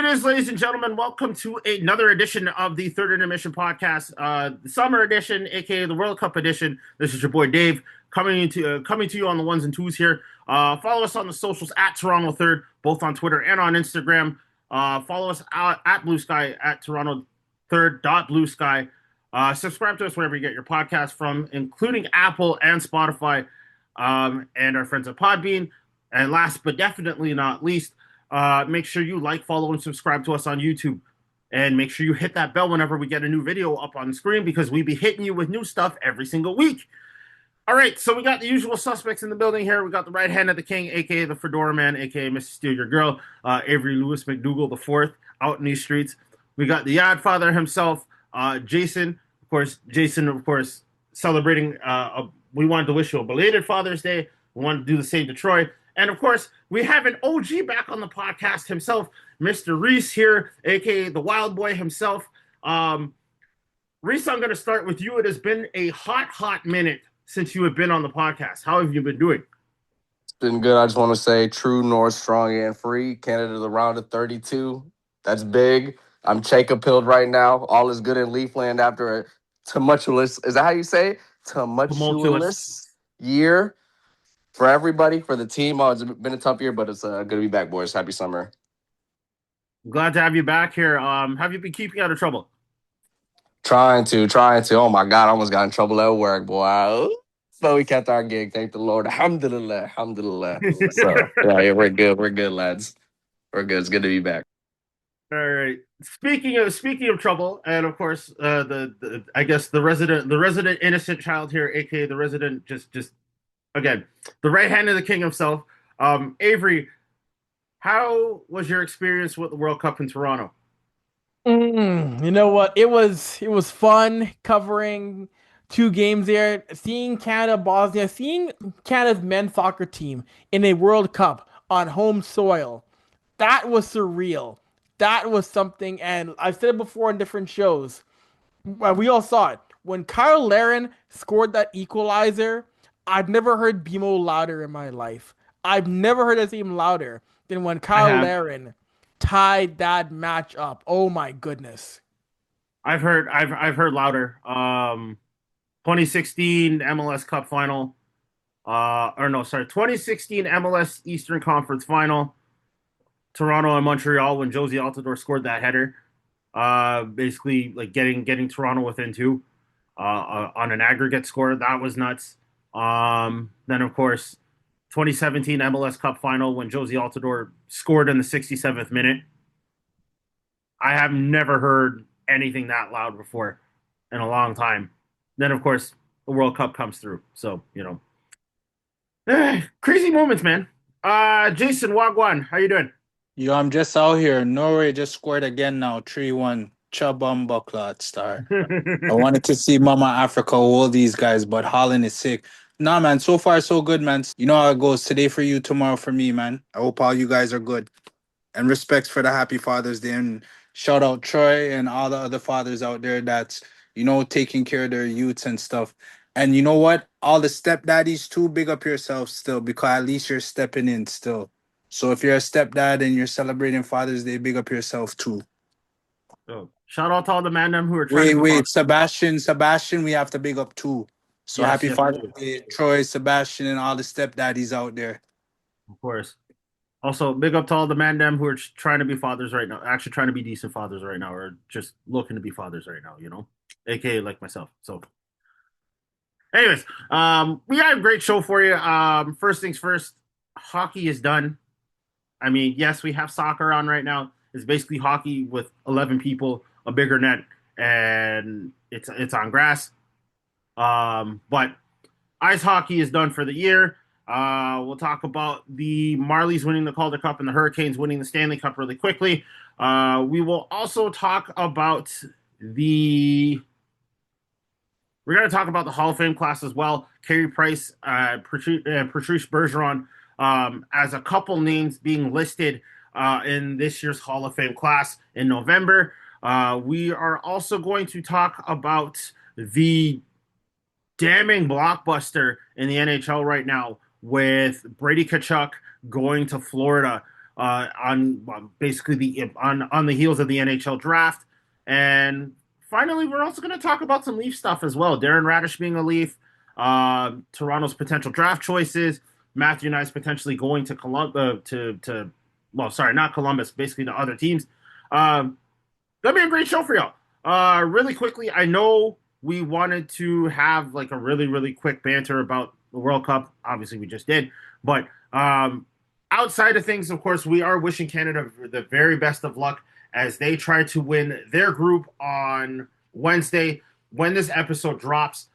is, ladies and gentlemen. Welcome to another edition of the Third Intermission Podcast, the summer edition, aka the World Cup edition. This is your boy Dave coming to you on the ones and twos here. Follow us on the socials at Toronto Third, both on Twitter and on Instagram. Follow us at Blue Sky at Toronto Third Blue Sky. Subscribe to us wherever you get your podcast from, including Apple and Spotify, and our friends at Podbean. And last but definitely not least, make sure you like, follow, and subscribe to us on YouTube. And make sure you hit that bell whenever we get a new video up on the screen, because we be hitting you with new stuff every single week. All right, so we got the usual suspects in the building here. We got the right hand of the king, a.k.a. the Fedora Man, a.k.a. Mr. Steal Your Girl, Avery Lewis McDougal IV, out in these streets. We got the Yad Father himself, Jason. Jason, of course, celebrating. We wanted to wish you a belated Father's Day. We wanted to do the same to Troy. And, of course, we have an OG back on the podcast himself, Mr. Reese here, a.k.a. the Wild Boy himself. Reese, I'm going to start with you. It has been a hot minute since you have been on the podcast. How have you been doing? It's been good. I just want to say true north, strong, and free. Canada to the round of 32. That's big. I'm Jacob-pilled right now. All is good in Leafland after a tumultuous, is that how you say it? Tumultuous year. For everybody, for the team. Oh, it's been a tough year, but it's good to be back, boys. Happy summer. Glad to have you back here. Have you been keeping out of trouble? Trying to. Oh, my God. I almost got in trouble at work, boy. But we kept our gig. Thank the Lord. Alhamdulillah. So, yeah, we're good. We're good, lads. We're good. It's good to be back. All right. Speaking of trouble, and of course, the I guess the resident innocent child here, aka the resident just again, the right hand of the king himself. Avery, how was your experience with the World Cup in Toronto? You know what? It was fun covering two games there, seeing Canada, Bosnia, seeing Canada's men's soccer team in a World Cup on home soil. That was surreal. That was something, and I've said it before in different shows. We all saw it. When Kyle Larin scored that equalizer, I've never heard BMO louder in my life. I've never heard his name louder than when Kyle Larin tied that match up. Oh my goodness. I've heard louder. 2016 MLS Cup final. 2016 MLS Eastern Conference final. Toronto and Montreal when Josie Altidore scored that header. Basically like getting Toronto within two on an aggregate score. That was nuts. Then of course 2017 MLS Cup final when Josie Altidore scored in the 67th minute. I have never heard anything that loud before in a long time. Then of course the World Cup comes through. So, crazy moments, man. Jason Wagwan, how you doing? Yo, I'm just out here. Norway just scored again now, 3-1. Chabam Bucklat star. I wanted to see Mama Africa hold these guys, but Holland is sick. Nah, man, so far so good, man. You know how it goes. Today for you, tomorrow for me, man. I hope all you guys are good. And respects for the Happy Father's Day. And shout out Troy and all the other fathers out there that's, taking care of their youths and stuff. And you know what? All the stepdaddies too, big up yourself still, because at least you're stepping in still. So if you're a stepdad and you're celebrating Father's Day, big up yourself too. Oh, shout out to all the man them who are trying Wait, Sebastian, we have to big up too. So yes, happy Father's Day, Troy, Sebastian, and all the stepdaddies out there. Of course. Also, big up to all the man them who are trying to be fathers right now, actually trying to be decent fathers right now, or just looking to be fathers right now, AKA like myself. So anyways, we got a great show for you. First things first, hockey is done. I mean, yes, we have soccer on right now. It's basically hockey with 11 people, a bigger net, and it's on grass. But ice hockey is done for the year. We'll talk about the Marlies winning the Calder Cup and the Hurricanes winning the Stanley Cup really quickly. We will also talk about we're going to talk about the Hall of Fame class as well. Carey Price, Patrice Bergeron, as a couple names being listed in this year's Hall of Fame class in November. We are also going to talk about the damning blockbuster in the NHL right now with Brady Tkachuk going to Florida. on basically on the heels of the NHL draft. And finally, we're also going to talk about some Leaf stuff as well. Darren Radish being a Leaf, Toronto's potential draft choices, Matthew Knies potentially going to Columbus not Columbus, basically to other teams. Gonna be a great show for y'all. Really quickly, I know we wanted to have like a really, really quick banter about the World Cup. Obviously, we just did. But outside of things, of course, we are wishing Canada the very best of luck as they try to win their group on Wednesday when this episode drops.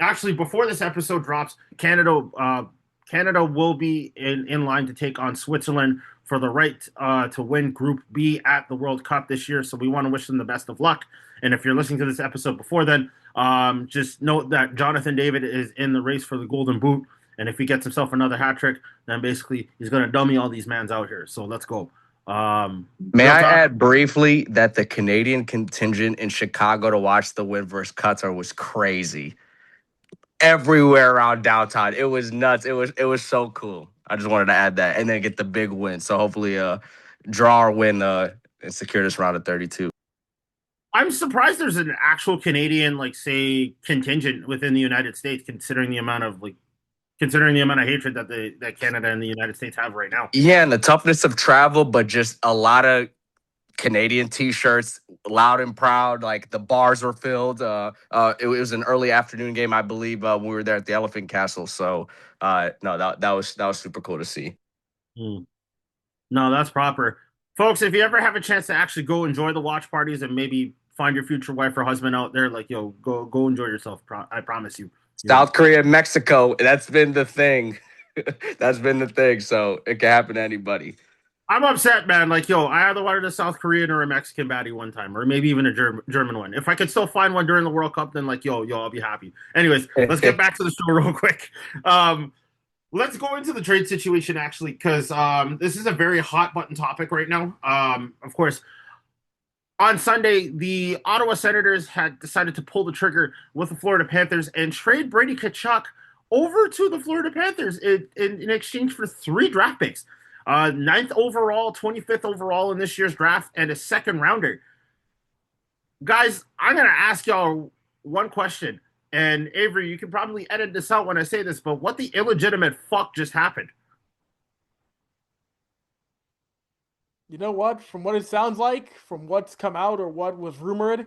Actually, before this episode drops, Canada will be in line to take on Switzerland for the right to win Group B at the World Cup this year. So we want to wish them the best of luck. And if you're listening to this episode before then, just note that Jonathan David is in the race for the Golden Boot. And if he gets himself another hat trick, then basically he's going to dummy all these mans out here. So let's go. May I add briefly that the Canadian contingent in Chicago to watch the win versus Qatar was crazy. Everywhere around downtown, it was nuts. It was so cool. I just wanted to add that, and then get the big win. So hopefully, draw or win, and secure this round of 32. I'm surprised there's an actual Canadian, like, say, contingent within the United States, considering the amount of hatred that Canada and the United States have right now. Yeah, and the toughness of travel, but just a lot of Canadian T-shirts, loud and proud. Like the bars were filled. It was an early afternoon game, I believe. When we were there at the Elephant Castle. So, no, that was super cool to see. No, that's proper, folks. If you ever have a chance to actually go enjoy the watch parties and maybe find your future wife or husband out there, like, yo, go enjoy yourself. I promise you. South Korea, Mexico. That's been the thing. That's been the thing. So it can happen to anybody. I'm upset, man. Like, yo, I either wanted a South Korean or a Mexican baddie one time, or maybe even a German one. If I could still find one during the World Cup, then like, yo, I'll be happy. Anyways, let's get back to the show real quick. Let's go into the trade situation, actually, because this is a very hot button topic right now. Of course, on Sunday, the Ottawa Senators had decided to pull the trigger with the Florida Panthers and trade Brady Tkachuk over to the Florida Panthers in exchange for 3 draft picks. 9th overall, 25th overall in this year's draft, and a 2nd rounder. Guys, I'm going to ask y'all one question. And Avery, you can probably edit this out when I say this, but what the illegitimate fuck just happened? You know what? From what it sounds like, from what's come out or what was rumored,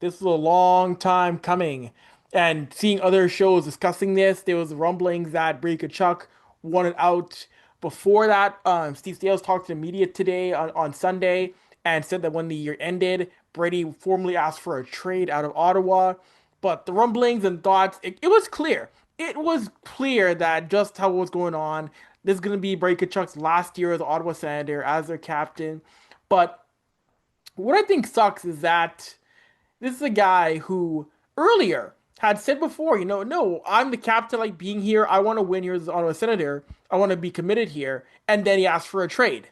this is a long time coming. And seeing other shows discussing this, there was rumblings that Brady Tkachuk wanted out. Before that, Steve Stales talked to the media today on Sunday and said that when the year ended, Brady formally asked for a trade out of Ottawa. But the rumblings and thoughts, it was clear. It was clear that just how it was going on. This is going to be Brady Tkachuk's last year as an Ottawa Senator, as their captain. But what I think sucks is that this is a guy who earlier had said before, no, I'm the captain, like being here. I want to win here as an Ottawa Senator. I want to be committed here. And then he asked for a trade.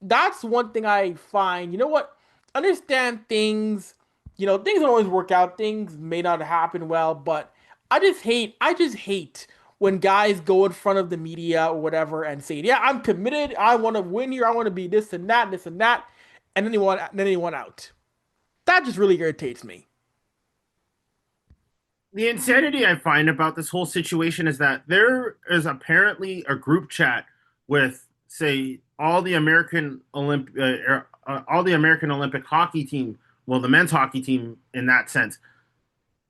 That's one thing I find, you know what? Understand things, things don't always work out. Things may not happen well, but I just hate when guys go in front of the media or whatever and say, yeah, I'm committed. I want to win here. I want to be this and that, and this and that. And then they want out. That just really irritates me. The insanity I find about this whole situation is that there is apparently a group chat with, say, all the American Olympic hockey team. Well, the men's hockey team in that sense.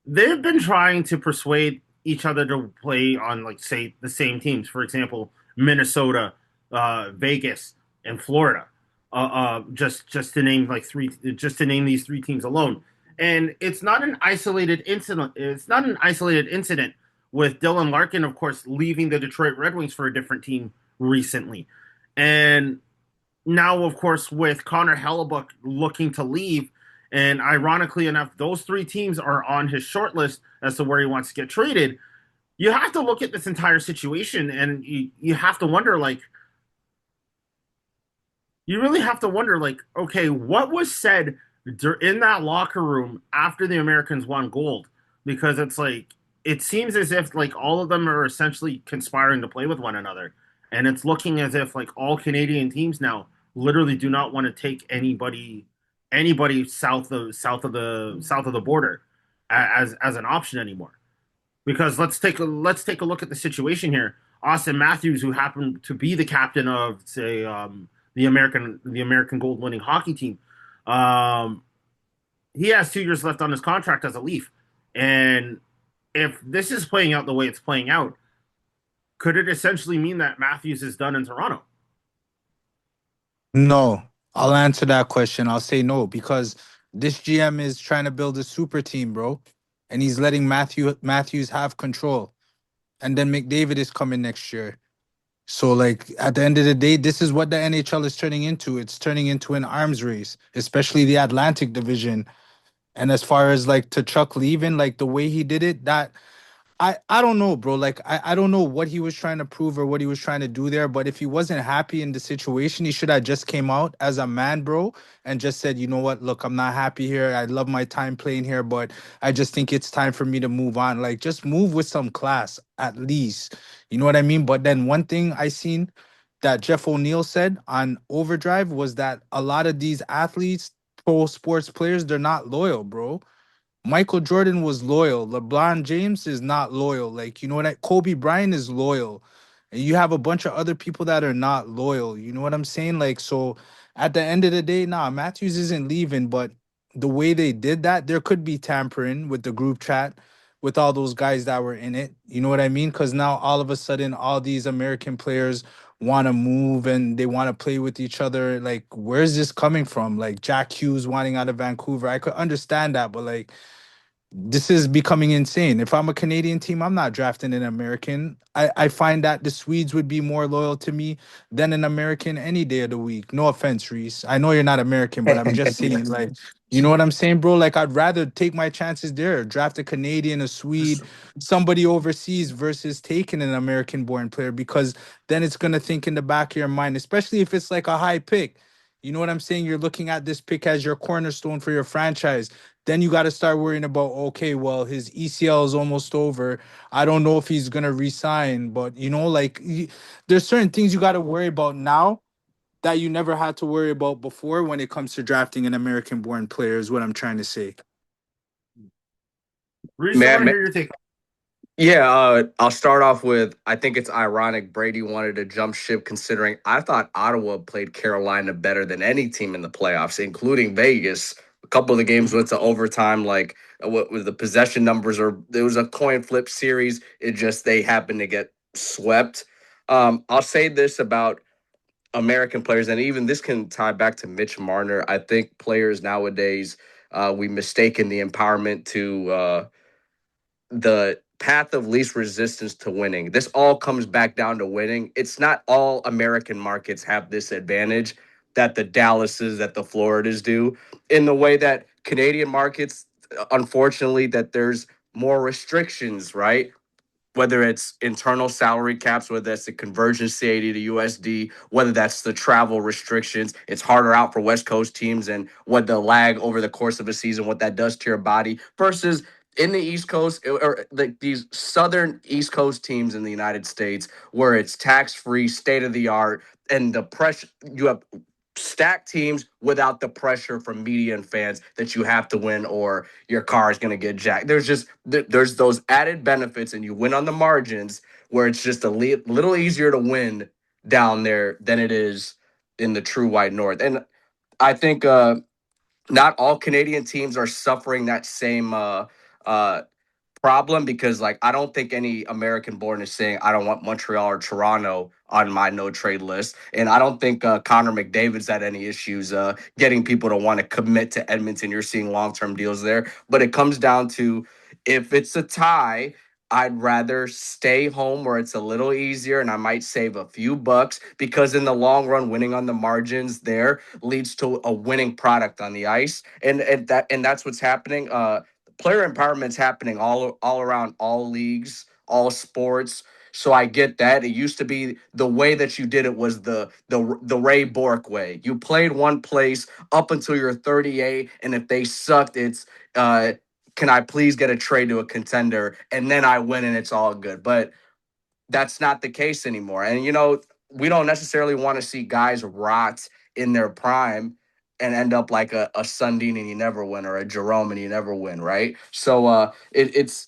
They've been trying to persuade each other to play on, like, say, the same teams. For example, Minnesota, Vegas, and Florida. Just to name these 3 teams alone. And it's not an isolated incident. It's not an isolated incident with Dylan Larkin, of course, leaving the Detroit Red Wings for a different team recently. And now, of course, with Connor Hellebuck looking to leave, and ironically enough, those 3 teams are on his short list as to where he wants to get traded. You have to look at this entire situation, and you have to wonder, like, you really have to wonder, like, okay, what was said in that locker room after the Americans won gold? Because it's like, it seems as if, like, all of them are essentially conspiring to play with one another. and it's looking as if like all Canadian teams now literally do not want to take anybody south of the border as an option anymore. Because let's take a look at the situation here. Austin Matthews, who happened to be the captain of say the American Gold winning hockey team, um, he has 2 years left on his contract as a Leaf, and if this is playing out the way it's playing out, could it essentially mean that Matthews is done in Toronto? No, I'll answer that question. I'll say no because this GM is trying to build a super team, bro, and he's letting Matthews have control. And then McDavid is coming next year. So, like, at the end of the day, this is what the NHL is turning into. It's turning into an arms race, especially the Atlantic Division. And as far as like to Chuck leaving, like the way he did it, that I don't know, bro. Like I don't know what he was trying to prove or what he was trying to do there. But if he wasn't happy in the situation, he should have just came out as a man, bro, and just said, you know what, look, I'm not happy here. I love my time playing here, but I just think it's time for me to move on. Like just move with some class, at least. You know what I mean? But then one thing I seen that Jeff O'Neill said on Overdrive was that a lot of these athletes, pro sports players, they're not loyal, bro. Michael Jordan was loyal. LeBron James is not loyal. Like, you know what Kobe Bryant is loyal. And you have a bunch of other people that are not loyal. You know what I'm saying? Like, so at the end of the day, nah, Matthews isn't leaving, but the way they did that, there could be tampering with the group chat with all those guys that were in it. You know what I mean? Because now all of a sudden, all these American players want to move and they want to play with each other. Like, where's this coming from? Like Jack Hughes wanting out of Vancouver. I could understand that, but like this is becoming insane. If I'm a Canadian team, I'm not drafting an American. I find that the Swedes would be more loyal to me than an American any day of the week. No offense, Reese. I know you're not American, but I'm just saying, like, you know what I'm saying, bro? Like, I'd rather take my chances there, draft a Canadian, a Swede, somebody overseas versus taking an American born player because then it's going to think in the back of your mind, especially if it's like a high pick. You know what I'm saying? You're looking at this pick as your cornerstone for your franchise. Then you got to start worrying about, okay, well, his ECL is almost over. I don't know if he's going to resign, but you know, like there's certain things you got to worry about now that you never had to worry about before when it comes to drafting an American born player, is what I'm trying to say. Reese, I want to Man, hear your take. yeah, I'll start off with I think it's ironic Brady wanted to jump ship considering I thought Ottawa played Carolina better than any team in the playoffs, including Vegas. A couple of the games went to overtime, like what was the possession numbers, or there was a coin flip series. It just they happened to get swept. I'll say this about American players, and even this can tie back to Mitch Marner. I think players nowadays we mistaken the empowerment to the path of least resistance to winning. This all comes back down to winning. It's not all American markets have this advantage that the Dallases, that the Floridas do, in the way that Canadian markets, unfortunately, that there's more restrictions, right? Whether it's internal salary caps, whether that's the conversion CAD to USD, whether that's the travel restrictions. It's harder out for West Coast teams and what the lag over the course of a season, what that does to your body versus in the East Coast or like these Southern East Coast teams in the United States where it's tax free, state of the art, and the pressure you have stacked teams without the pressure from media and fans that you have to win or your car is going to get jacked. There's those added benefits and you win on the margins where it's just a little easier to win down there than it is in the true white north. And I think not all Canadian teams are suffering that same uh, problem because like I don't think any American born is saying I don't want Montreal or Toronto on my no trade list, and I don't think Connor McDavid's had any issues getting people to want to commit to Edmonton. You're seeing long term deals there, but it comes down to if it's a tie. I'd rather stay home where it's a little easier and I might save a few bucks because in the long run, winning on the margins there leads to a winning product on the ice. And that's what's happening. Player empowerment's happening all around all leagues, all sports. So I get that. It used to be the way that you did it was the Ray Bork way. You played one place up until you're 38, and if they sucked, it's can I please get a trade to a contender, and then I win, and it's all good. But that's not the case anymore. And you know, we don't necessarily want to see guys rot in their prime and end up like a Sundin and you never win, or a Jerome and you never win, right? So it's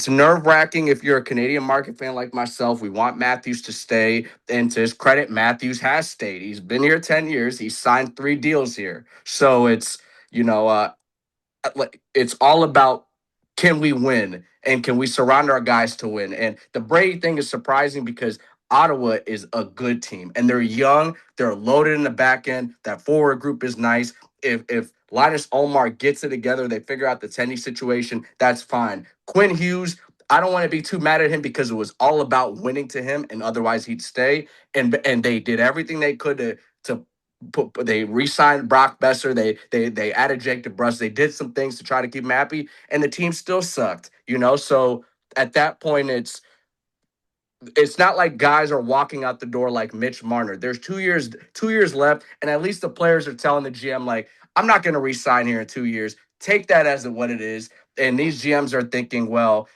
nerve wracking if you're a Canadian market fan like myself. We want Matthews to stay, and to his credit, Matthews has stayed. He's been here 10 years. He's signed 3 deals here. So it's you know it's all about, can we win and can we surround our guys to win? And the Brady thing is surprising because Ottawa is a good team and they're young, they're loaded in the back end. That forward group is nice. If Linus Olmark gets it together, they figure out the Tenny situation, that's fine. Quinn Hughes, I don't want to be too mad at him because it was all about winning to him, and otherwise he'd stay. And they did everything they could to they re-signed Brock Besser. They added Jake DeBrusk. They did some things to try to keep him happy, and the team still sucked. So at that point, it's not like guys are walking out the door like Mitch Marner. There's 2 years left, and at least the players are telling the GM, like, I'm not going to re-sign here in 2 years. Take that as what it is. And these GMs are thinking, well,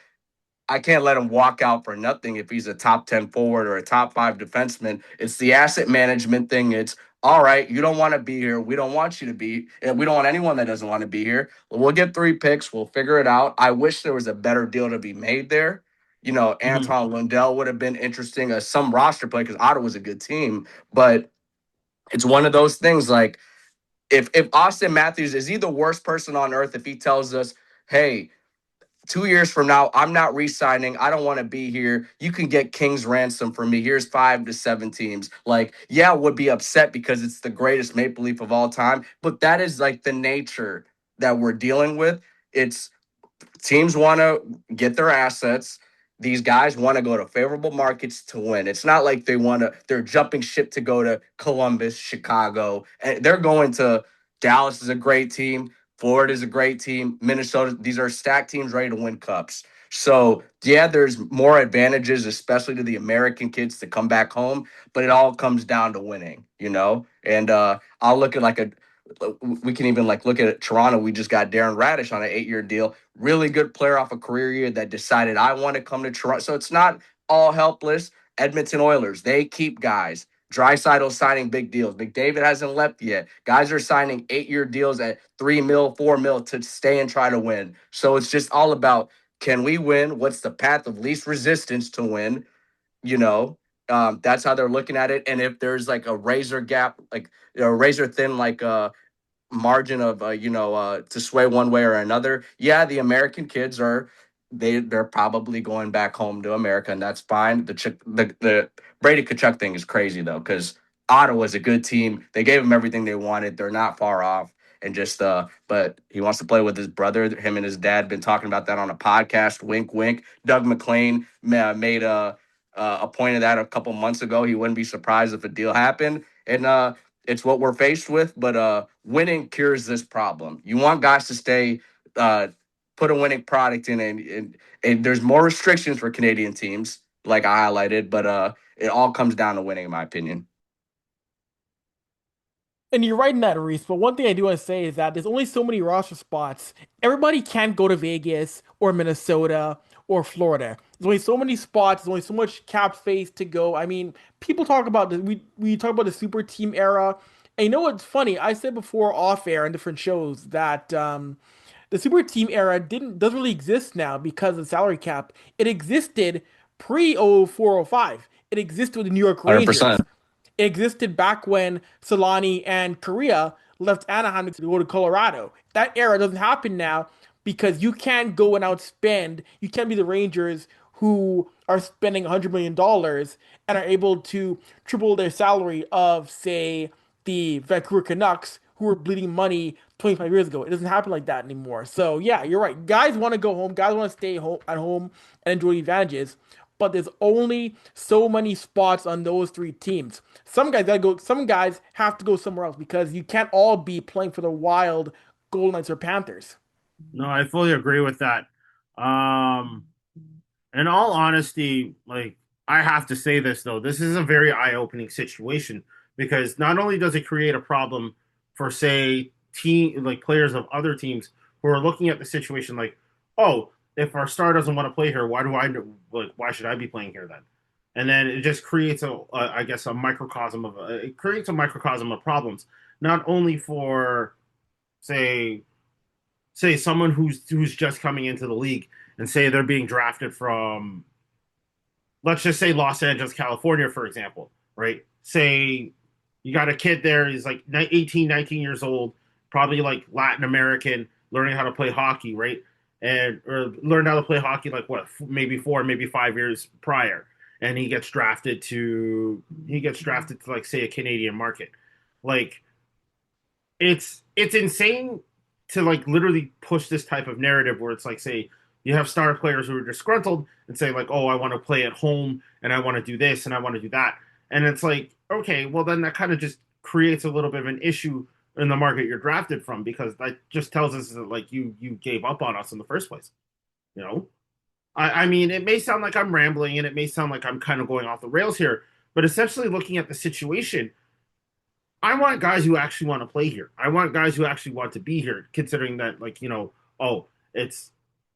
I can't let him walk out for nothing if he's a top 10 forward or a top 5 defenseman. It's the asset management thing. It's all right, you don't want to be here. We don't want you to be. And we don't want anyone that doesn't want to be here. We'll get 3 picks. We'll figure it out. I wish there was a better deal to be made there. Anton Lundell would have been interesting as some roster play because Ottawa's a good team. But it's one of those things like if Austin Matthews, is he the worst person on earth if he tells us, hey, 2 years from now, I'm not re-signing. I don't want to be here. You can get King's ransom for me. Here's 5 to 7 teams. Like, yeah, would be upset because it's the greatest Maple Leaf of all time. But that is like the nature that we're dealing with. It's teams want to get their assets. These guys want to go to favorable markets to win. It's not like they're jumping ship to go to Columbus, Chicago. And they're going to Dallas is a great team. Florida is a great team. Minnesota, these are stacked teams ready to win cups. So, yeah, there's more advantages, especially to the American kids to come back home, but it all comes down to winning. And I'll look at we can even look at Toronto. We just got Darren Radish on an 8-year deal. Really good player off a career year that decided I want to come to Toronto. So it's not all helpless. Edmonton Oilers, they keep guys. Draisaitl signing big deals. McDavid hasn't left yet. Guys are signing 8-year deals at $3 million, $4 million to stay and try to win. So it's just all about, can we win? What's the path of least resistance to win? That's how they're looking at it. And if there's like a razor gap, like razor thin, margin of to sway one way or another, yeah, the American kids they're probably going back home to America, and that's fine. The Brady Tkachuk thing is crazy though, because Ottawa's a good team. They gave him everything they wanted. They're not far off. And just but he wants to play with his brother. Him and his dad been talking about that on a podcast. Wink, wink. Doug McLean made a point of that a couple months ago. He wouldn't be surprised if a deal happened. And it's what we're faced with, but winning cures this problem. You want guys to stay, put a winning product in, and there's more restrictions for Canadian teams, like I highlighted, but it all comes down to winning, in my opinion. And you're right in that, Reese. But one thing I do want to say is that there's only so many roster spots. Everybody can't go to Vegas or Minnesota or Florida. There's only so many spots. There's only so much cap space to go. I mean, people talk about this. We talk about the super team era. And you know what's funny? I said before off air in different shows that the super team era doesn't really exist now because of the salary cap. It existed pre 0405. It existed with the New York Rangers. 100%. It existed back when Solani and Korea left Anaheim to go to Colorado. That era doesn't happen now because you can't go and outspend. You can't be the Rangers who are spending $100 million and are able to triple their salary of, say, the Vancouver Canucks who were bleeding money 25 years ago. It doesn't happen like that anymore. So, yeah, you're right. Guys want to go home. Guys want to stay home at home and enjoy the advantages, but there's only so many spots on those 3 teams. Some guys gotta go. Some guys have to go somewhere else because you can't all be playing for the Wild, Golden Knights, or Panthers. No, I fully agree with that. Um, in all honesty, I have to say this though, this is a very eye-opening situation because not only does it create a problem for say players of other teams who are looking at the situation like, oh, if our star doesn't want to play here, why should I be playing here then? and then it just creates I guess a microcosm of it creates a microcosm of problems, not only for say someone who's just coming into the league and say they're being drafted from, let's just say, Los Angeles, California, for example, right? Say you got a kid there, he's like 18, 19 years old, probably like Latin American, learning how to play hockey, right? And or learned how to play hockey like what, maybe 4, maybe 5 years prior, and he gets drafted to like say a Canadian market. Like it's insane to like literally push this type of narrative where it's like, say you have star players who are disgruntled and say like, oh, I want to play at home and I want to do this and I want to do that, and it's like, okay, well then that kind of just creates a little bit of an issue in the market you're drafted from, because that just tells us that like you gave up on us in the first place, you know. I mean, it may sound like I'm rambling and it may sound like I'm kind of going off the rails here, but essentially looking at the situation, I want guys who actually want to play here. I want guys who actually want to be here, considering that, like, oh, it's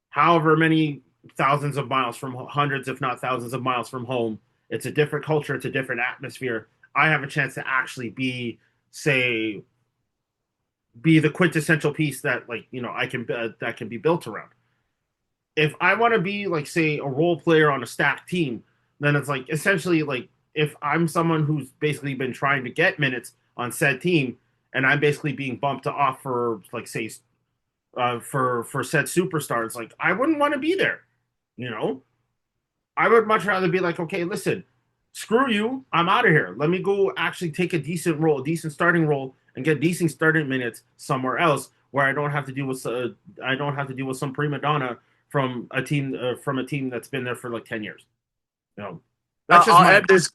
however many thousands of miles from, hundreds, if not thousands of miles from home. It's a different culture, it's a different atmosphere. I have a chance to actually say, be the quintessential piece that, like, I can, that can be built around. If I want to be, like, say, a role player on a stacked team, then it's like essentially like, if I'm someone who's basically been trying to get minutes on said team, and I'm basically being bumped off for, like, say, for said superstars, like, I wouldn't want to be there. You know, I would much rather be like, okay, listen, screw you, I'm out of here. Let me go actually take a decent role, a decent starting role, and get decent starting minutes somewhere else where I don't have to deal with some prima donna from a team that's been there for like 10 years. You know, that's just I'll my. add this.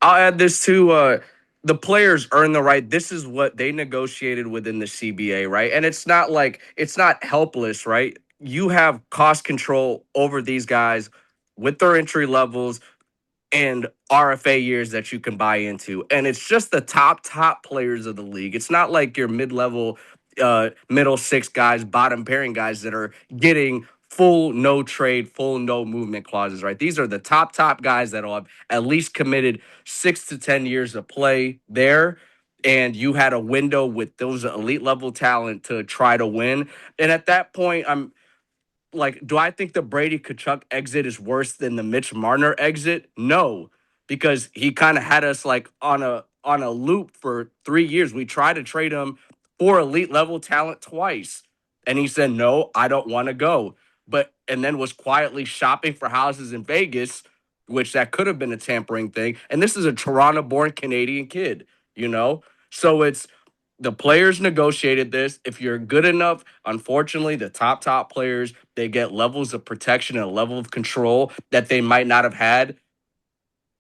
I'll add this too. The players earn the right. This is what they negotiated within the CBA, right? And it's not helpless, right? You have cost control over these guys with their entry levels and RFA years that you can buy into. And it's just the top players of the league. It's not like your mid-level, middle six guys, bottom pairing guys that are getting full no trade, full no movement clauses, right? These are the top guys that will have at least committed 6 to 10 years of play there. And you had a window with those elite level talent to try to win. And at that point, I'm like, do I think the Brady Kachuk exit is worse than the Mitch Marner exit? No, because he kind of had us like on a loop for 3 years. We tried to trade him for elite level talent twice, and he said no, I don't want to go. But and then was quietly shopping for houses in Vegas, which that could have been a tampering thing. And this is a Toronto-born Canadian kid, you know. So it's the players negotiated this. If you're good enough, unfortunately, the top players, they get levels of protection and a level of control that they might not have had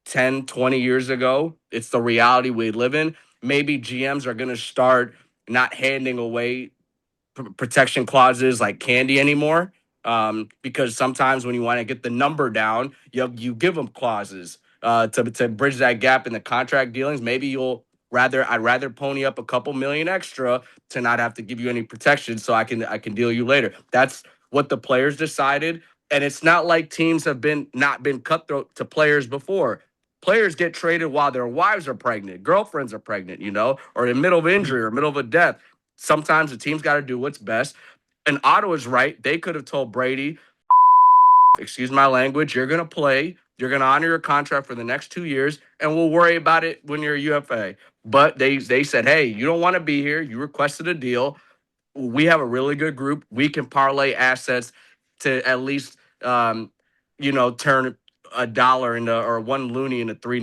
10, 20 years ago. It's the reality we live in. Maybe GMs are going to start not handing away protection clauses like candy anymore. Because sometimes when you want to get the number down, you give them clauses to bridge that gap in the contract dealings. Maybe I'd rather pony up a couple million extra to not have to give you any protection, so I can deal you later. That's what the players decided, and it's not like teams have not been cutthroat to players before. Players get traded while their wives are pregnant, girlfriends are pregnant, or in the middle of injury or middle of a death. Sometimes the team's got to do what's best. And Ottawa's right. They could have told Brady, excuse my language, you're going to play. You're going to honor your contract for the next 2 years, and we'll worry about it when you're a UFA. But they said, hey, you don't want to be here. You requested a deal. We have a really good group. We can parlay assets to at least, turn a dollar into, or one loony into three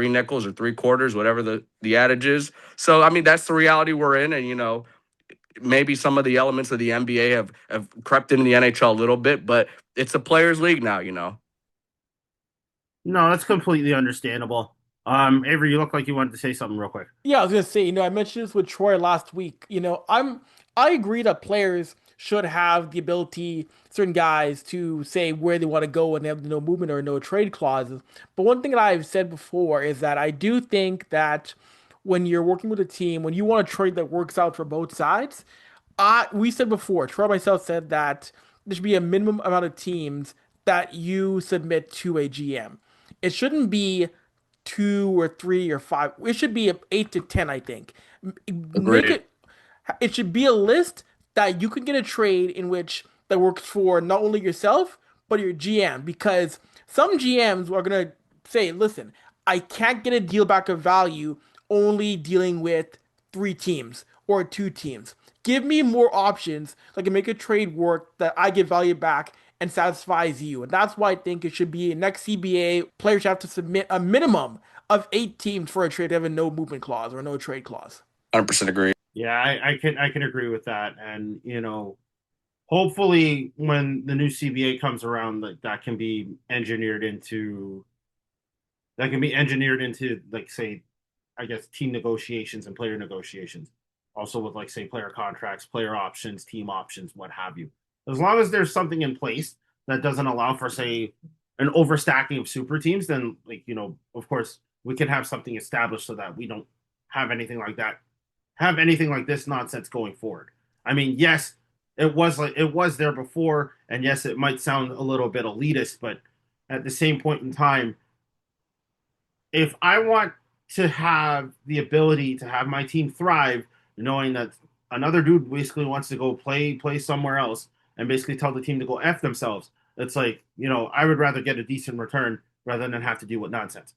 nickels or three quarters, whatever the adage is. So, I mean, that's the reality we're in. And, maybe some of the elements of the NBA have crept into the NHL a little bit, but it's a players' league now. No, that's completely understandable. Avery, you look like you wanted to say something real quick. Yeah, I was gonna say, I mentioned this with Troy last week. I agree that players should have the ability, certain guys, to say where they want to go and they have no movement or no trade clauses. But one thing that I've said before is that I do think that when you're working with a team, when you want a trade that works out for both sides, we said before, Troy and myself said that there should be a minimum amount of teams that you submit to a GM. It shouldn't be 2 or 3 or 5. It should be 8 to 10, I think. Make Agreed. it should be a list that you can get a trade in which that works for not only yourself but your GM, because some GMs are gonna say, listen, I can't get a deal back of value only dealing with 3 teams or 2 teams. Give me more options that can make a trade work that I get value back and satisfies you. And that's why I think it should be next CBA, players have to submit a minimum of 8 teams for a trade to have a no movement clause or no trade clause. 100% agree. Yeah, I can agree with that, and hopefully when the new CBA comes around, that can be engineered into like say, I guess, team negotiations and player negotiations, also with like say player contracts, player options, team options, what have you. As long as there's something in place that doesn't allow for say an overstacking of super teams, then of course we can have something established so that we don't have anything like that, have anything like this nonsense going forward. I mean, yes, it was there before, and yes, it might sound a little bit elitist, but at the same point in time, if I want to have the ability to have my team thrive, knowing that another dude basically wants to go play somewhere else and basically tell the team to go F themselves, it's like, I would rather get a decent return rather than have to deal with nonsense.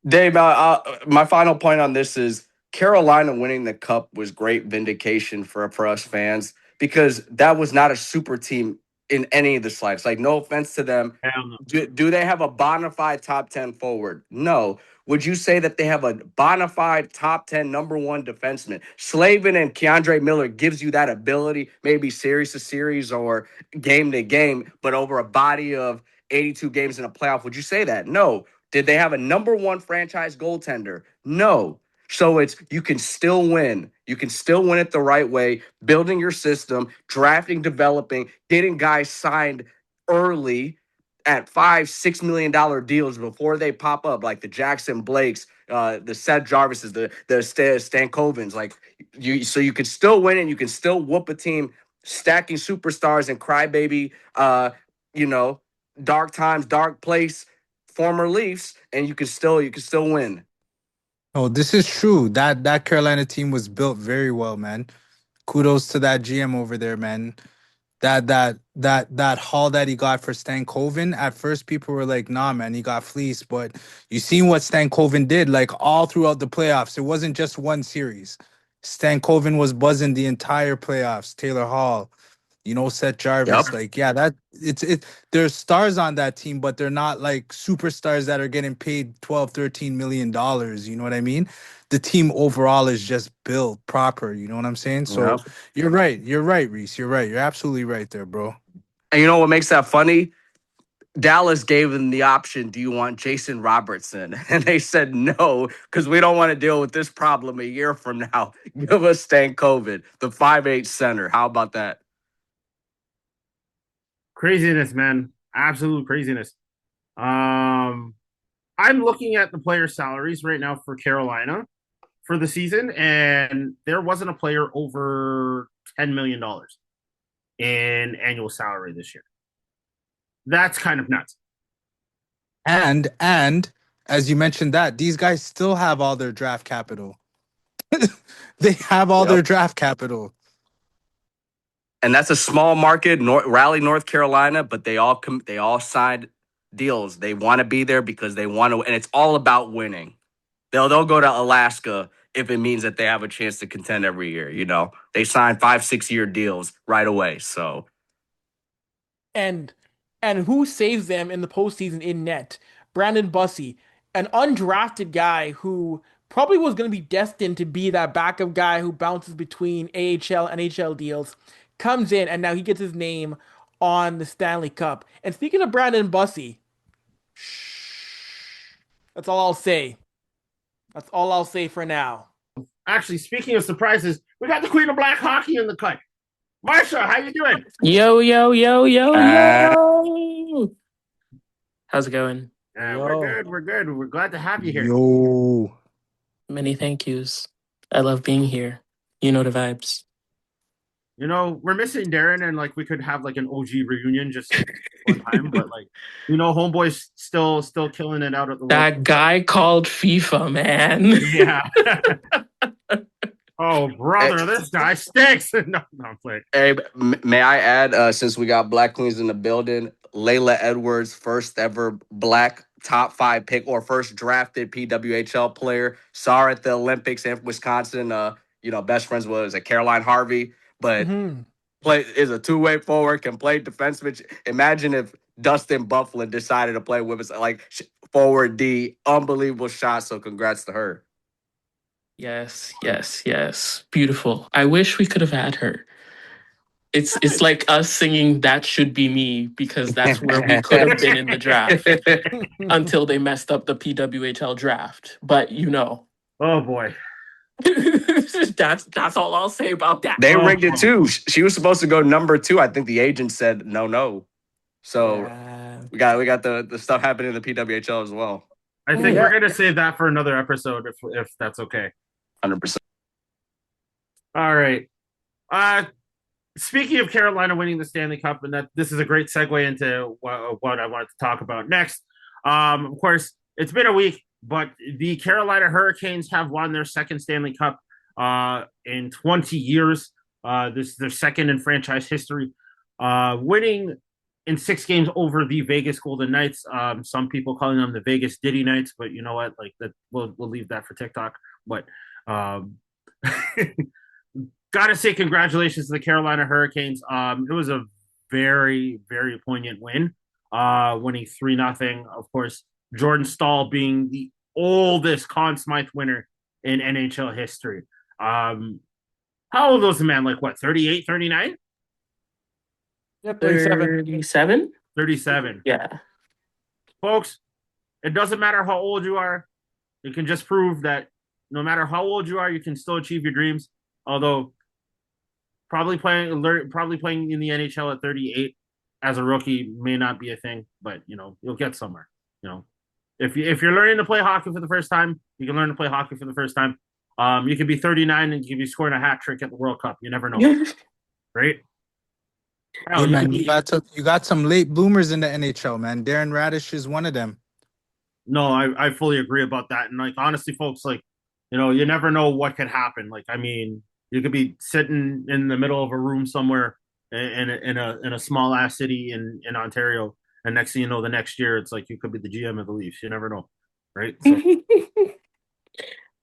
Dave, my final point on this is Carolina winning the cup was great vindication for us fans, because that was not a super team in any of the slides. Like, no offense to them. Hell no. Do they have a bona fide top 10 forward? No. Would you say that they have a bona fide top 10 number one defenseman? Slavin and Keandre Miller gives you that ability, maybe series to series or game to game, but over a body of 82 games in a playoff, would you say that? No. Did they have a number one franchise goaltender? No. So you can still win. You can still win it the right way, building your system, drafting, developing, getting guys signed early at $5-6 million deals before they pop up, like the Jackson Blakes, the Seth Jarvises, the Stankovens. Like so you can still win and you can still whoop a team, stacking superstars and crybaby, you know, dark times, dark place, former Leafs, and you can still win. Oh, this is true. That Carolina team was built very well, man. Kudos to that GM over there, man. That haul that he got for Stankoven. At first, people were like, "Nah, man, he got fleeced." But you seen what Stankoven did, like all throughout the playoffs. It wasn't just one series. Stankoven was buzzing the entire playoffs. Taylor Hall, Seth Yep. Jarvis. Like, yeah, there's stars on that team, but they're not like superstars that are getting paid 12-13 million. You know what I mean? The team overall is just built proper. You know what I'm saying? So Yep. you're right. You're right, Reese. You're right. You're absolutely right there, bro. And you know what makes that funny? Dallas gave them the option, do you want Jason Robertson? And they said no, because we don't want to deal with this problem a year from now. Give us Stankoven, the 5'8" center. How about that? Craziness, man. Absolute craziness. I'm looking at the player salaries right now for Carolina for the season, and there wasn't a player over $10 million in annual salary this year. That's kind of nuts. And as you mentioned that, these guys still have all their draft capital. They have all their draft capital. And that's a small market, Raleigh, North Carolina, but they all signed deals. They want to be there because they want to, and it's all about winning. They'll go to Alaska if it means that they have a chance to contend every year. They sign 5-6 year deals right away. So, And who saves them in the postseason in net? Brandon Bussey, an undrafted guy who probably was going to be destined to be that backup guy who bounces between AHL and NHL deals, comes in and now he gets his name on the Stanley Cup. And speaking of Brandon Bussey, that's all I'll say. That's all I'll say for now. Actually, speaking of surprises, we got the Queen of Black Hockey in the cut. Marsha, how you doing? Yo, yo, yo, yo, uh, yo. How's it going? We're good. We're good. We're glad to have you here. Yo. Many thank yous. I love being here. You know the vibes. You know, we're missing Darren, and like we could have like an OG reunion just one time, but like homeboy's still killing it out at the World That guy called FIFA, man. Yeah. Oh, brother, this guy stinks. No, I'm playing. Hey, may I add, since we got Black Queens in the building, Layla Edwards, first ever Black top 5 pick or first drafted PWHL player. Saw her at the Olympics in Wisconsin. Best friends was Caroline Harvey, but Mhm. play is a two-way forward, can play defenseman. Imagine if Dustin Bufflin decided to play with us like forward D. Unbelievable shot. So congrats to her. Yes, yes, yes. Beautiful. I wish we could have had her. It's like us singing "That Should Be Me" because that's where we could have been in the draft until they messed up the PWHL draft. But Oh boy. that's all I'll say about that. They rigged it too. She was supposed to go number 2. I think the agent said no. So Yeah. we got the stuff happening in the PWHL as well. I think we're gonna save that for another episode if that's okay. 100%. All right. Speaking of Carolina winning the Stanley Cup, and that this is a great segue into what I wanted to talk about next. Of course, it's been a week, but the Carolina Hurricanes have won their second Stanley Cup in 20 years. This is their second in franchise history, winning in 6 games over the Vegas Golden Knights. Some people calling them the Vegas Diddy Knights, but you know what? Like that, we'll leave that for TikTok. But gotta say congratulations to the Carolina Hurricanes. It was a very, very poignant win, winning 3-0. Of course, Jordan Staal being the oldest Conn Smythe winner in NHL history. How old was the man? Like what, 38, 39? Yep, 37. 37? 37. Yeah. Folks, it doesn't matter how old you are. You can just prove that no matter how old you are, you can still achieve your dreams. Although probably playing in the NHL at 38 as a rookie may not be a thing, but you'll get somewhere. If you're learning to play hockey for the first time, you can learn to play hockey for the first time. You could be 39 and you could be scoring a hat trick at the World Cup. You never know, right? Hey man, you got some late bloomers in the NHL, man. Darren Radish is one of them. No, I fully agree about that. And like honestly, folks, like you never know what could happen. Like I mean, you could be sitting in the middle of a room somewhere in a small ass city in Ontario, and next thing you know, the next year it's like you could be the GM of the Leafs. You never know, right? So,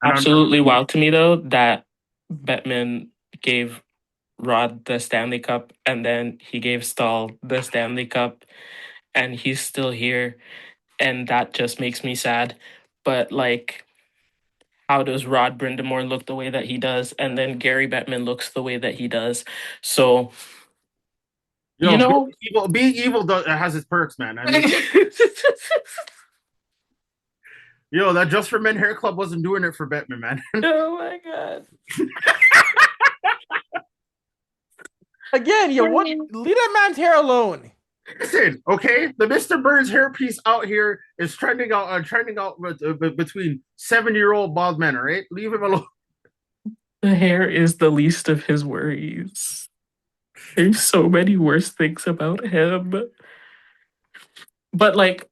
Absolutely wild to me though that Bettman gave Rod the Stanley Cup and then he gave Stahl the Stanley Cup and he's still here and that just makes me sad. But like how does Rod Brindamore look the way that he does and then Gary Bettman looks the way that he does? So being evil has its perks, man. I mean, that Just for Men Hair Club wasn't doing it for Bettman, man. Oh my god. Again, leave that man's hair alone. Listen, okay, the Mr. Burns hairpiece out here is trending out between 7-year-old bald men. All right, leave him alone. The hair is the least of his worries. There's so many worse things about him. But like,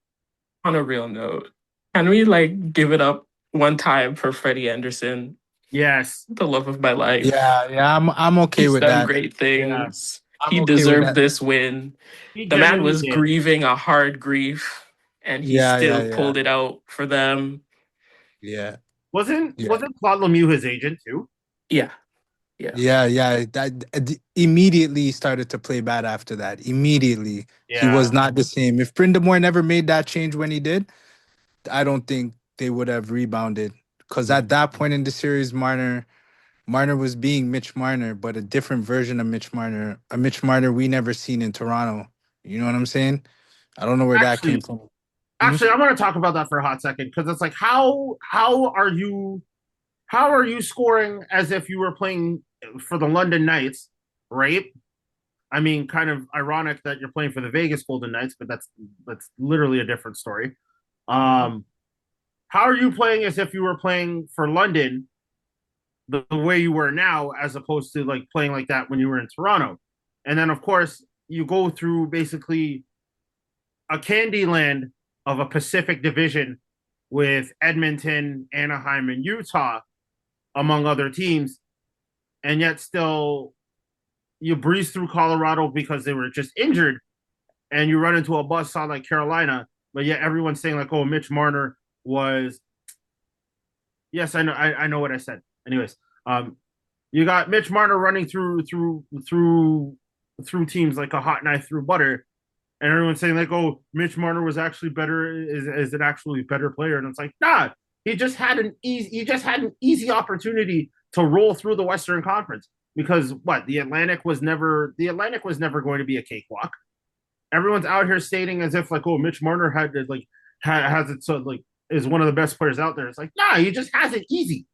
on a real note, can we like give it up one time for Freddie Anderson? Yes, the love of my life. Yeah, I'm okay with done that. Great things. Yeah. He okay deserved this win. he The man was did. grieving a hard grief, and he still pulled it out for them. Yeah. Wasn't Claude Lemieux his agent too? Yeah. That immediately started to play bad after that. Immediately, he was not the same. If Brindamore never made that change when he did, I don't think they would have rebounded. Because at that point in the series, Marner was being Mitch Marner, but a different version of Mitch Marner, a Mitch Marner we never seen in Toronto. You know what I'm saying? I don't know where that came from. Actually, I want to talk about that for a hot second because it's like how are you scoring as if you were playing for the London Knights, right? I mean, kind of ironic that you're playing for the Vegas Golden Knights, but that's literally a different story. How are you playing as if you were playing for London the way you were now, as opposed to like playing like that when you were in Toronto. And then, of course, you go through basically a candy land of a Pacific division with Edmonton, Anaheim, and Utah, among other teams, and yet still you breeze through Colorado because they were just injured, and you run into a buzzsaw like Carolina, but yet everyone's saying like, "Oh, Mitch Marner was." Yes, I know. I know what I said. Anyways, you got Mitch Marner running through teams like a hot knife through butter, and everyone's saying like, "Oh, Mitch Marner was actually better. Is an actually better player?" And it's like, nah, he just had an easy opportunity to roll through the Western Conference because what the Atlantic was never going to be a cakewalk. Everyone's out here stating as if like, oh, Mitch Marner has it so like is one of the best players out there. It's like, nah, he just has it easy.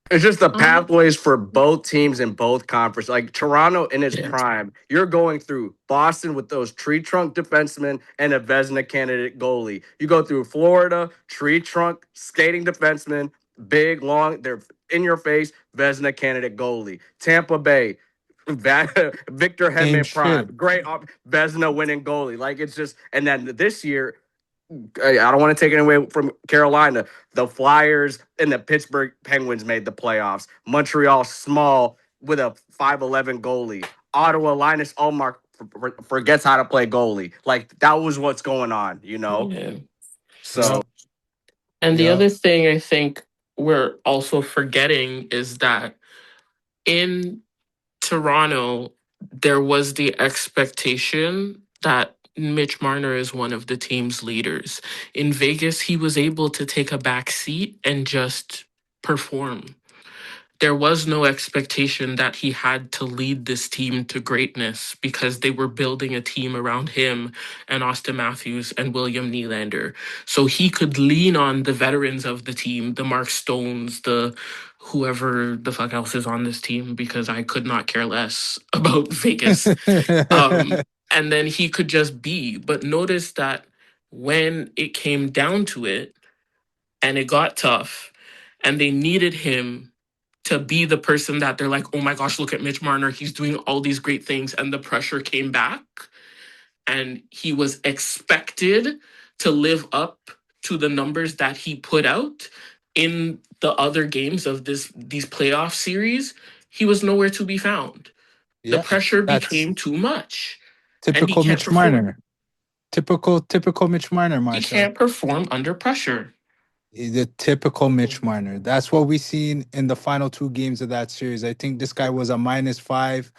It's just the pathways for both teams in both conferences. Like Toronto in its prime, you're going through Boston with those tree trunk defensemen and a Vezina candidate goalie. You go through Florida, tree trunk, skating defensemen, big, long, they're in your face, Vezina candidate goalie. Tampa Bay, Victor Same Hedman prime, shit. great Vezina winning goalie. Like it's just, and then this year, I don't want to take it away from Carolina. The Flyers and the Pittsburgh Penguins made the playoffs. Montreal small with a 5'11 goalie. Ottawa Linus Ullmark forgets how to play goalie. Like that was what's going on, you know? Yeah. So And the Yeah. other thing I think we're also forgetting is that in Toronto, there was the expectation that Mitch Marner is one of the team's leaders. In Vegas, he was able to take a back seat and just perform. There was no expectation that he had to lead this team to greatness because they were building a team around him and Austin Matthews and William Nylander. So he could lean on the veterans of the team, the Mark Stones, the whoever the fuck else is on this team, because I could not care less about Vegas. Um, and then he could just be. But notice that when it came down to it and it got tough and they needed him to be the person that they're like, oh my gosh, look at Mitch Marner. He's doing all these great things. And the pressure came back and he was expected to live up to the numbers that he put out in the other games of these playoff series. He was nowhere to be found. The Yeah. pressure That's became too much and he typical can't Mitch perform. Marner. Typical Mitch Marner, He Marshall. can't perform under pressure. The typical Mitch Marner. That's what we seen in the final two games of that series. I think this guy was a -5,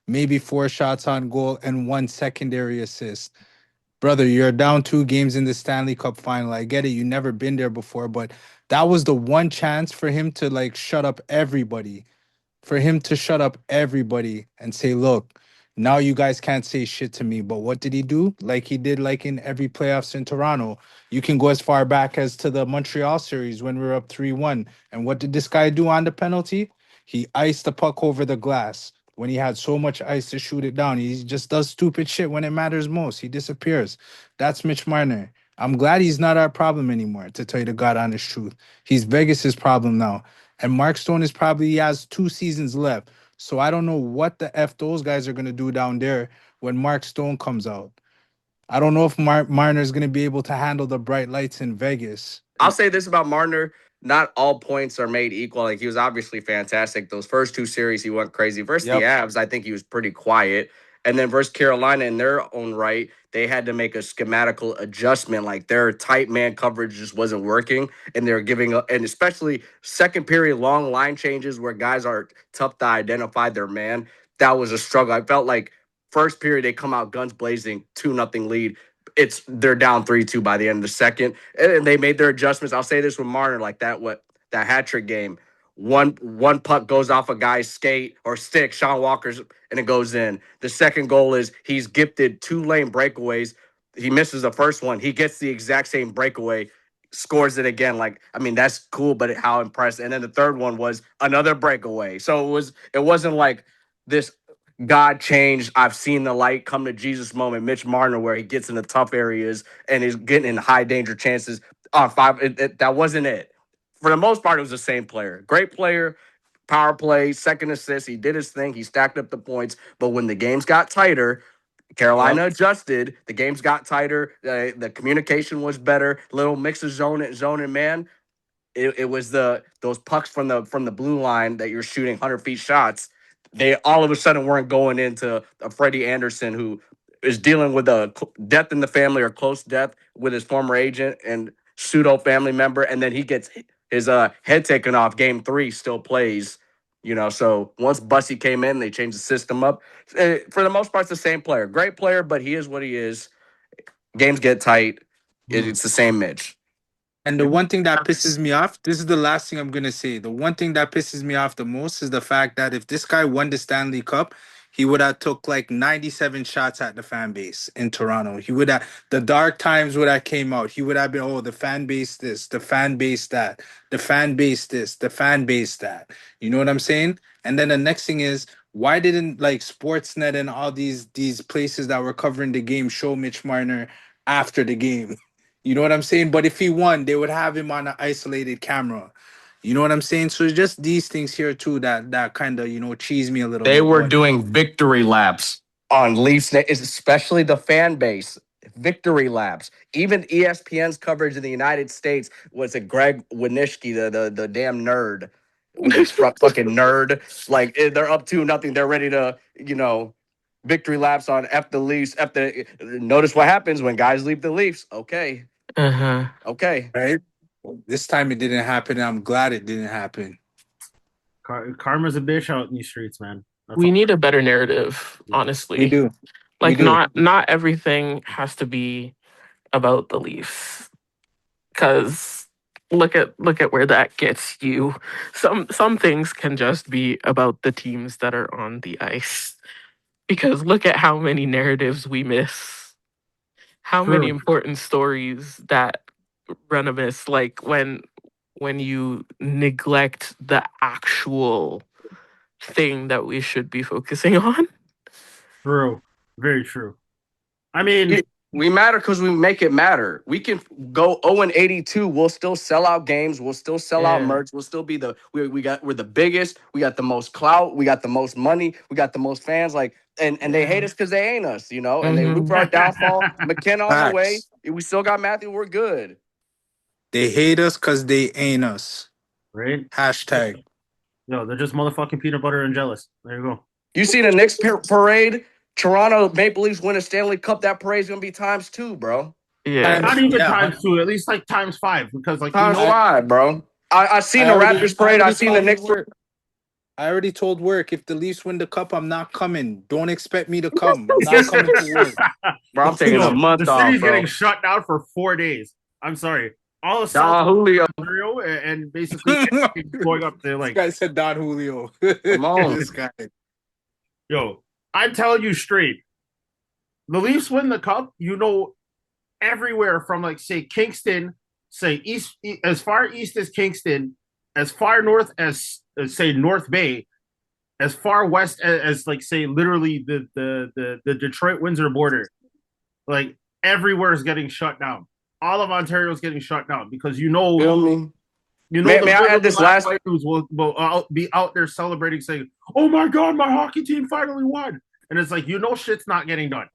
maybe 4 shots on goal, and 1 secondary assist. Brother, you're down 2 games in the Stanley Cup final. I get it. You never been there before, but that was the one chance for him to like shut up everybody, for him to shut up everybody and say, look, now you guys can't say shit to me. But what did he do? Like he did like in every playoffs in Toronto. You can go as far back as to the Montreal series when we were up 3-1. And what did this guy do on the penalty? He iced the puck over the glass. When he had so much ice to shoot it down, he just does stupid shit when it matters most. He disappears. That's Mitch Marner. I'm glad he's not our problem anymore, to tell you the God honest truth. He's Vegas's problem now. And Mark Stone is probably he has 2 seasons left. So I don't know what the F those guys are going to do down there when Mark Stone comes out. I don't know if Marner is going to be able to handle the bright lights in Vegas. I'll say this about Marner. Not all points are made equal. Like he was obviously fantastic. Those first two series, he went crazy. Versus the Yep. Avs, I think he was pretty quiet. And then versus Carolina in their own right, they had to make a schematical adjustment. Like their tight man coverage just wasn't working. And they're giving up, and especially second period long line changes where guys are tough to identify their man. That was a struggle. I felt like first period they come out guns blazing, 2-0 lead. They're down 3-2 by the end of the second, and they made their adjustments. I'll say this with Marner, like that hat trick game. One puck goes off a guy's skate or stick, Sean Walker's, and it goes in. The second goal is he's gifted 2 lane breakaways. He misses the first one. He gets the exact same breakaway, scores it again. Like, I mean, that's cool, but how impressed. And then the third one was another breakaway. So it wasn't like this God changed. I've seen the light come to Jesus moment. Mitch Marner, where he gets in the tough areas and is getting in high danger chances on five. That wasn't it. For the most part, it was the same player. Great player, power play, second assist. He did his thing. He stacked up the points. But when the games got tighter, Carolina adjusted. The games got tighter. The communication was better. Little mix of zone and man. It was those pucks from the blue line that you're shooting 100 feet shots. They all of a sudden weren't going into a Freddie Anderson who is dealing with a death in the family or close death with his former agent and pseudo family member, and then he gets his head taken off. Game 3 still plays. So once Bussy came in, they changed the system up. For the most part, it's the same player. Great player, but he is what he is. Games get tight. It's the same Mitch. And the one thing that pisses me off, this is the last thing I'm going to say. The one thing that pisses me off the most is the fact that if this guy won the Stanley Cup, he would have took like 97 shots at the fan base in Toronto. He would have, the dark times would have came out. He would have been, oh, the fan base this, the fan base that, the fan base this, the fan base that. You know what I'm saying? And then the next thing is, why didn't like Sportsnet and all these places that were covering the game show Mitch Marner after the game? You know what I'm saying? But if he won, they would have him on an isolated camera. You know what I'm saying? So it's just these things here too that kind of, cheese me a little bit. They were doing victory laps on Leafs, especially the fan base. Victory laps. Even ESPN's coverage in the United States was Greg Winishki, the damn nerd. Fucking nerd. Like, they're up 2-0. They're ready to, victory laps on F the Leafs. Notice what happens when guys leave the Leafs. Okay. Okay. Right? This time it didn't happen, and I'm glad it didn't happen. Karma's a bitch out in these streets, man. We need a better narrative, honestly. We do. Like, not everything has to be about the Leafs. Because look at where that gets you. Some things can just be about the teams that are on the ice. Because look at how many narratives we miss. How many important stories that run amiss, like when you neglect the actual thing that we should be focusing on. True. Very true. I mean, we matter because we make it matter. We can go 0-82. We'll still sell out games. We'll still sell out merch. We'll still be we're the biggest. We got the most clout. We got the most money. We got the most fans. Like, and they hate us because they ain't us, and they root for our downfall. McKenna on the way. We still got Matthew. We're good. They hate us because they ain't us. Right? Hashtag. No, they're just motherfucking peanut butter and jealous. There you go. You see the Knicks parade? Toronto Maple Leafs win a Stanley Cup. That parade's gonna be ×2, bro. Yeah, not even ×2. At least like ×5 because like ×5, bro. I seen the Raptors parade. I seen the Knicks. I already told work if the Leafs win the cup, I'm not coming. Don't expect me to come. I'm not coming to work. Bro, I'm taking a month off. The city's bro. getting shut down for 4 days. I'm sorry. All of Don Julio and basically going up to like. This guy said Don Julio. Come on, this guy. Yo, I'm telling you straight. The Leafs win the cup. Everywhere from like say Kingston, say east as far east as Kingston, as far north as say North Bay, as far west as like say literally the Detroit Windsor border, like everywhere is getting shut down. All of Ontario is getting shut down because Feel me? May I add this last news will be out there celebrating, saying, "Oh my God, my hockey team finally won!" And it's like shit's not getting done.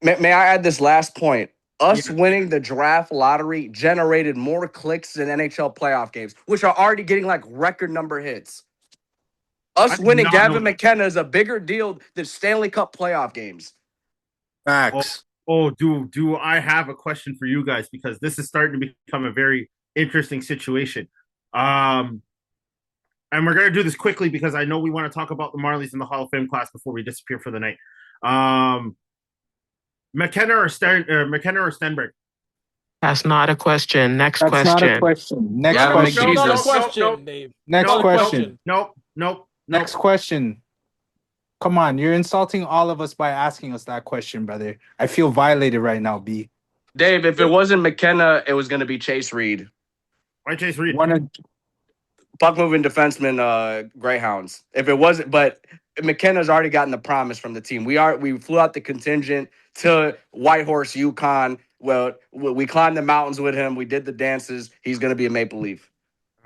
May I add this last point? Us winning the draft lottery generated more clicks than NHL playoff games, which are already getting like record number hits. Us winning Gavin McKenna is a bigger deal than Stanley Cup playoff games. Facts. Do I have a question for you guys because this is starting to become a very interesting situation. And we're going to do this quickly because I know we want to talk about the Marlies in the Hall of Fame class before we disappear for the night. McKenna or Stenberg? That's not a question. Next That's question. Not a question. Next question. No question, Dave. Next question. Nope. Next question. Come on, you're insulting all of us by asking us that question, brother. I feel violated right now, B. Dave, if it wasn't McKenna, it was going to be Chase Reed. Why Chase Reed? Puck moving defenseman, Greyhounds. If it wasn't, but McKenna's already gotten the promise from the team. We flew out the contingent to Whitehorse, Yukon. Well, we climbed the mountains with him. We did the dances. He's going to be a Maple Leaf.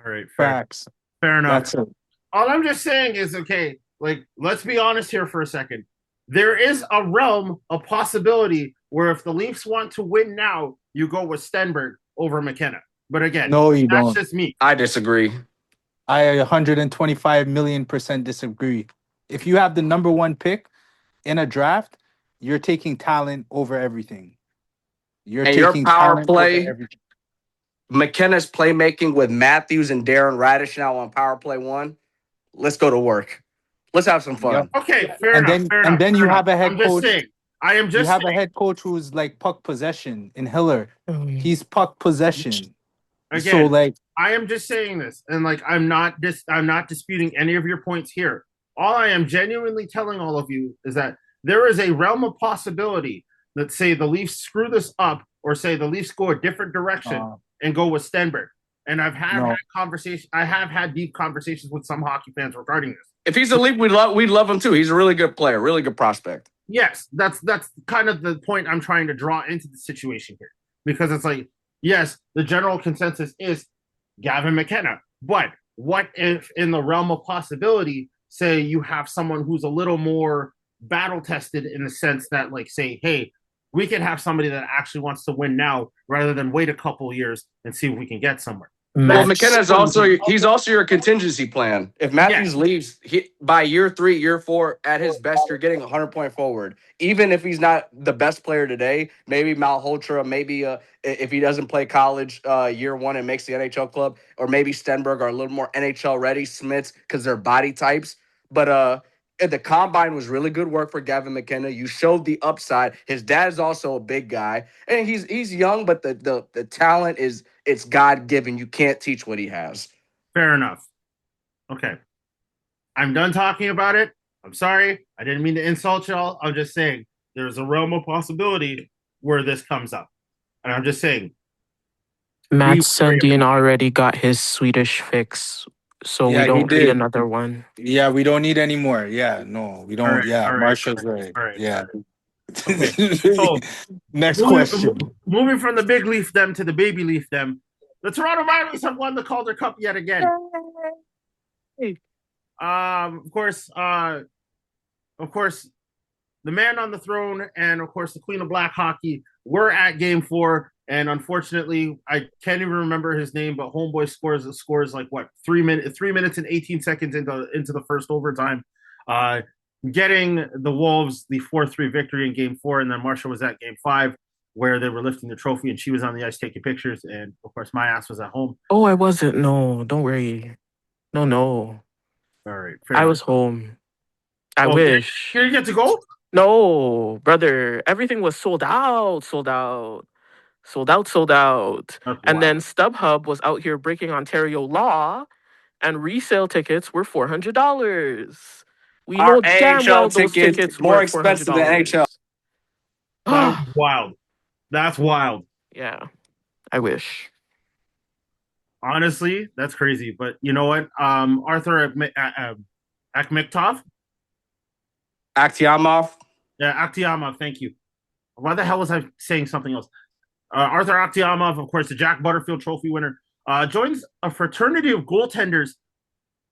All right, facts. Fair enough. That's it. all I'm just saying is, okay, like, let's be honest here for a second. There is a realm, a possibility where if the Leafs want to win now, you go with Stenberg over McKenna. But again, No, you that's don't. just me. I disagree. I 125 million% disagree. If you have the number one pick in a draft, you're taking talent over everything. You're And your taking power talent over play, everything. McKenna's playmaking with Matthews and Darren Radish now on power play one. Let's go to work. Let's have some Yep. fun. Okay, fair And enough, then fair and enough, then fair you enough. have a head I'm just coach. saying. I am You just have a saying. head coach who's like puck possession in Hiller. He's puck possession. So Again, like I am just saying this, and like I'm not disputing any of your points here. All I am genuinely telling all of you is that there is a realm of possibility that say the Leafs screw this up, or say the Leafs go a different direction and go with Stenberg. And no. I have had deep conversations with some hockey fans regarding this. If he's a Leaf, we'd love him too. He's a really good player, really good prospect. Yes, that's kind of the point I'm trying to draw into the situation here, because it's like, yes, the general consensus is Gavin McKenna, but what if in the realm of possibility, say you have someone who's a little more battle tested in the sense that, like, say, hey, we can have somebody that actually wants to win now rather than wait a couple years and see if we can get somewhere. Well, Max. McKenna's he's also your contingency plan. If Matthews leaves by year 3, year 4, at his best, you're getting a 100-point forward. Even if he's not the best player today, maybe Malhotra, maybe if he doesn't play college year 1 and makes the NHL club, or maybe Stenberg are a little more NHL ready, Smits, because they're body types. But the combine was really good work for Gavin McKenna. You showed the upside. His dad is also a big guy, and he's young, but the talent is it's God given. You can't teach what he has. Fair enough. Okay. I'm done talking about it. I'm sorry. I didn't mean to insult y'all. I'm just saying there's a realm of possibility where this comes up. And I'm just saying. Matt Sundin already got his Swedish fix, so Yeah, we he don't need did. another one. Yeah, we don't need any more. Yeah, no, we don't. Yeah, Marshall's right. Yeah. Okay. So Next question. moving from the big leaf them to the baby leaf them, the Toronto Marlies have won the Calder Cup yet again. Of course, the man on the throne and of course the Queen of Black Hockey were at Game 4, and unfortunately, I can't even remember his name, but Homeboy scores like what 3 minutes and 18 seconds into the first overtime, getting the Wolves the 4-3 victory in Game 4, and then Marsha was at Game 5 where they were lifting the trophy, and she was on the ice taking pictures, and of course my ass was at home. Oh, I wasn't. No, don't worry. No. All right, I was home. I wish. You didn't get to go? No, brother. Everything was sold out. And then StubHub was out here breaking Ontario law, and resale tickets were $400. We know damn well those tickets more were expensive than NHL. That's wild. That's wild. Yeah, I wish. Honestly, that's crazy. But you know what? Arthur Akhmetov? Akhtiamov? Yeah, Akhtiamov, thank you. Why the hell was I saying something else? Arthur Akhtiamov, of course, the Jack Butterfield Trophy winner, joins a fraternity of goaltenders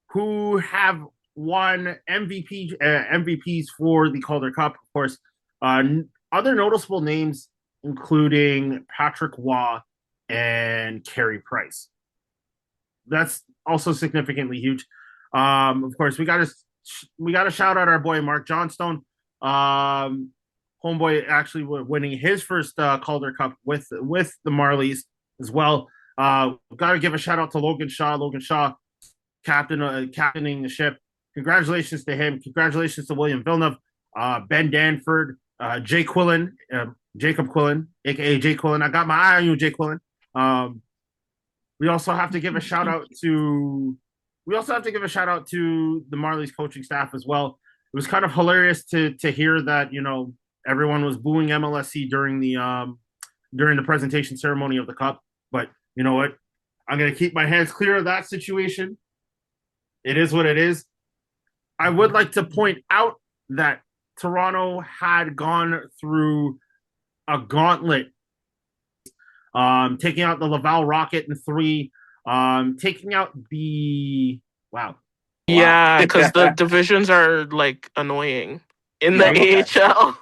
who have won MVPs for the Calder Cup. Of course, other noticeable names including Patrick Waugh and Carey Price. That's also significantly huge. Of course, we got to shout out our boy Mark Johnstone. Homeboy actually winning his first Calder Cup with the Marlies as well. Got to give a shout out to Logan Shaw. Logan Shaw, captaining the ship. Congratulations to him. Congratulations to William Villeneuve, Ben Danford, Jacob Quillen, aka Jay Quillen. I got my eye on you, Jay Quillen. We also have to give a shout out to the Marlies coaching staff as well. It was kind of hilarious to hear that, you know, everyone was booing MLSC during the presentation ceremony of the cup. But you know what? I'm going to keep my hands clear of that situation. It is what it is. I would like to point out that Toronto had gone through a gauntlet, taking out the Laval Rocket in 3, taking out the Yeah, because the divisions are like annoying in the Yep. AHL.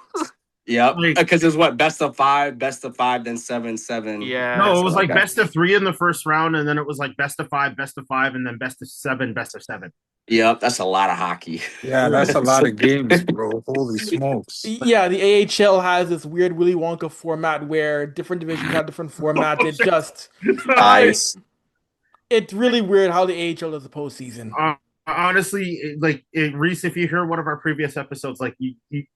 Yep. Like- Because it's what, best of 5, then 7-7. Yeah. No, it was like Okay. best of 3 in the first round, and then it was like best of 5, and then best of 7, best of 7. Yep, that's a lot of hockey. Yeah, that's a lot of games, bro. Holy smokes. Yeah, the AHL has this weird Willy Wonka format where different divisions have different formats. It just, Nice. it's really weird how the AHL does the postseason. Honestly, Reese, if you hear one of our previous episodes, like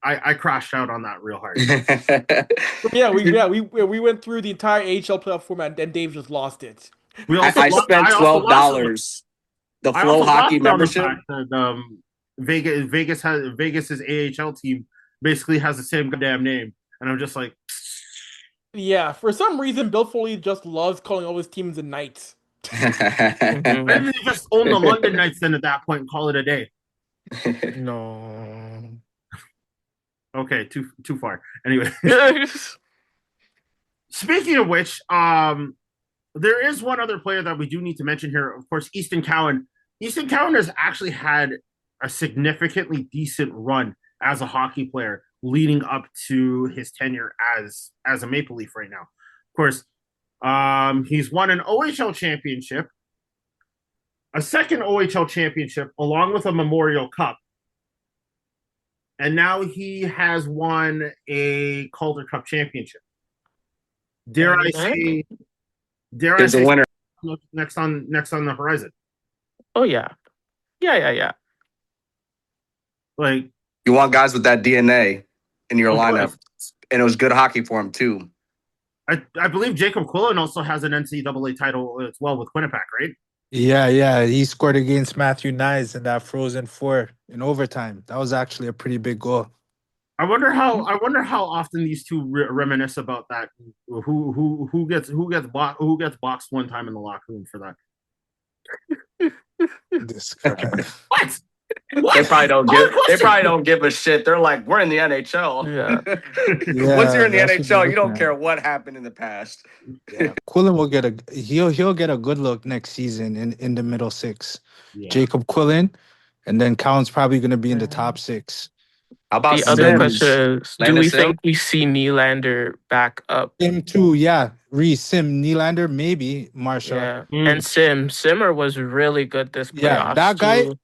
I crashed out on that real hard. We went through the entire AHL playoff format, and Dave just lost it. We I spent $12. The I Flow also Hockey lost on the membership. fact that Vegas's AHL team basically has the same goddamn name, and I'm just like, Yeah, for some reason, Bill Foley just loves calling all his teams the Knights. Mhm. why didn't they just own the London Knights then at that point and call it a day? No. Okay, too far. Anyway, speaking of which, there is one other player that we do need to mention here. Of course, Easton Cowan. Easton Cowan has actually had a significantly decent run as a hockey player leading up to his tenure as a Maple Leaf right now. Of course, he's won an OHL championship, a second OHL championship, along with a Memorial Cup. And now he has won a Calder Cup championship. Dare I say There's a winner. next on the horizon? Oh yeah. Yeah. Like, You want guys with that DNA in your Of lineup. course. And it was good hockey for him, too. I believe Jacob Quillen also has an NCAA title as well with Winnipeg, right? Yeah. He scored against Matthew Nyes in that Frozen 4 in overtime. That was actually a pretty big goal. I wonder how often these two reminisce about that. Who gets boxed one time in the locker room for that? This guy. What? They probably don't give a shit. They're like, we're in the NHL. Yeah. Once you're in the that's what NHL, they're you don't looking care at. what happened in the past. Yeah. Quillen will get he'll get a good look next season in the middle 6. Yeah. Jacob Quillen, and then Cowan's probably going to be in the top 6. How about The other Sims? question is, do Landon we Sim? think we see Nylander back up? Sim too, yeah. Reese, Sim, Nylander, maybe Marsha. Yeah. Mm. And Simmer was really good this playoffs. Yeah, that guy. too.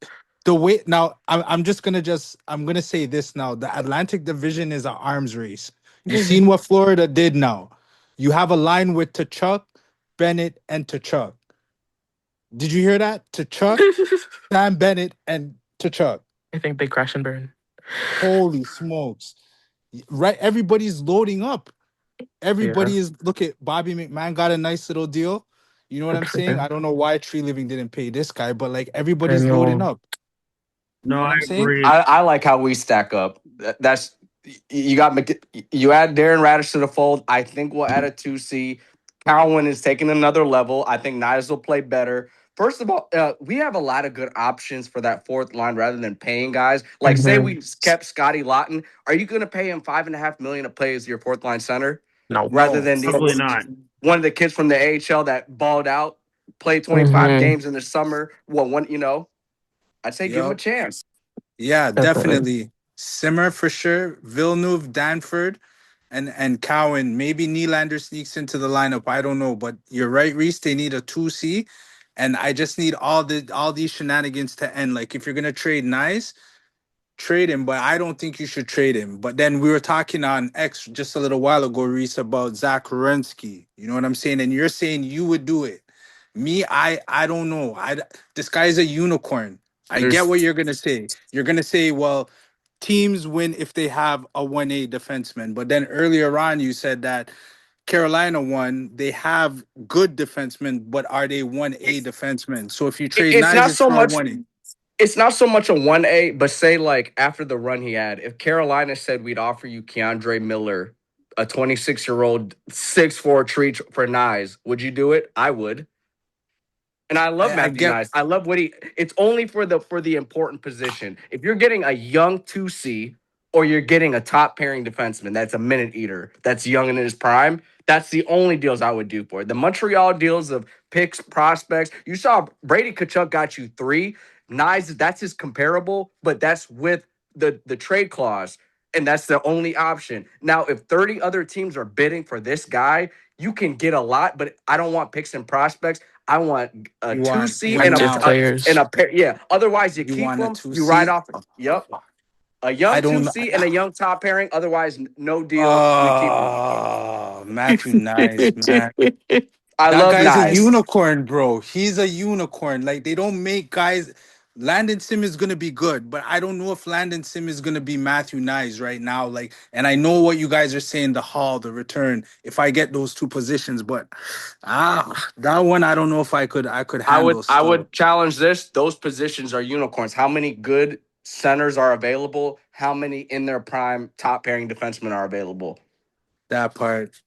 The way now, I'm gonna say this now. The Atlantic Division is an arms race. You've seen what Florida did now. You have a line with Tkachuk, Bennett, and Tkachuk. Did you hear that? Tkachuk, Sam Bennett, and Tkachuk. I think they crash and burn. Holy smokes! Right, everybody's loading up. Everybody is. Look at Bobby McMahon got a nice little deal. You know what I'm saying? I don't know why Tree Living didn't pay this guy, but like everybody's I know. loading up. No, what I I'm saying? agree. I like how we stack up. That's you got you add Darren Radish to the fold. I think we'll add a 2C. Cowan is taking another level. I think Nyes will play better. First of all, we have a lot of good options for that fourth line rather than paying guys. Like, say we kept Scotty Lawton. Are you going to pay him $5.5 million to play as your fourth line center? No. Rather than Probably not. one of the kids from the AHL that balled out, played 25 Mhm. games in the summer. I'd say give him a Yup. chance. Yeah, Definitely. definitely. Simmer for sure. Villeneuve, Danford, and Cowan. Maybe Nylander sneaks into the lineup. I don't know, but you're right, Reese. They need a 2C, and I just need all these shenanigans to end. Like if you're gonna trade Nice, trade him, but I don't think you should trade him. But then we were talking on X just a little while ago, Reese, about Zach Werenski. You know what I'm saying? And you're saying you would do it. Me, I don't know. This guy's a unicorn. I get what you're gonna say. You're gonna say, well, teams win if they have a 1A defenseman. But then earlier on, you said that Carolina won. They have good defensemen, but are they 1A defensemen? So if you trade It's not Nyes so for much. 1A, It's not so much a 1A, but say like after the run he had, if Carolina said we'd offer you Keandre Miller, a 26-year-old 6'4" treat for Nyes, would you do it? I would. And I love I Matthew get. Nyes. I love what it's only for the important position. If you're getting a young 2C or you're getting a top pairing defenseman that's a minute eater, that's young and in his prime, that's the only deals I would do for it. The Montreal deals of picks, prospects. You saw Brady Tkachuk got you 3. Nyes, that's his comparable, but that's with the trade clause. And that's the only option. Now, if 30 other teams are bidding for this guy, you can get a lot, but I don't want picks and prospects. I want a You two want C him and Active now. players. a pair. Yeah. Otherwise, you You keep want a them. You ride 2C? off. Yep. A I young two don't. C and a young top pairing. Otherwise, no deal. We keep them. Matthew Nice, man. I That love guy's a Nyes. unicorn, bro. He's a unicorn. Like they don't make guys. Landon Sim is gonna be good, but I don't know if Landon Sim is gonna be Matthew Nyes right now. Like, and I know what you guys are saying, the haul, the return. If I get those two positions, but that one I don't know if I could handle I still. would challenge this. Those positions are unicorns. How many good centers are available? How many in their prime top pairing defensemen are available? That part.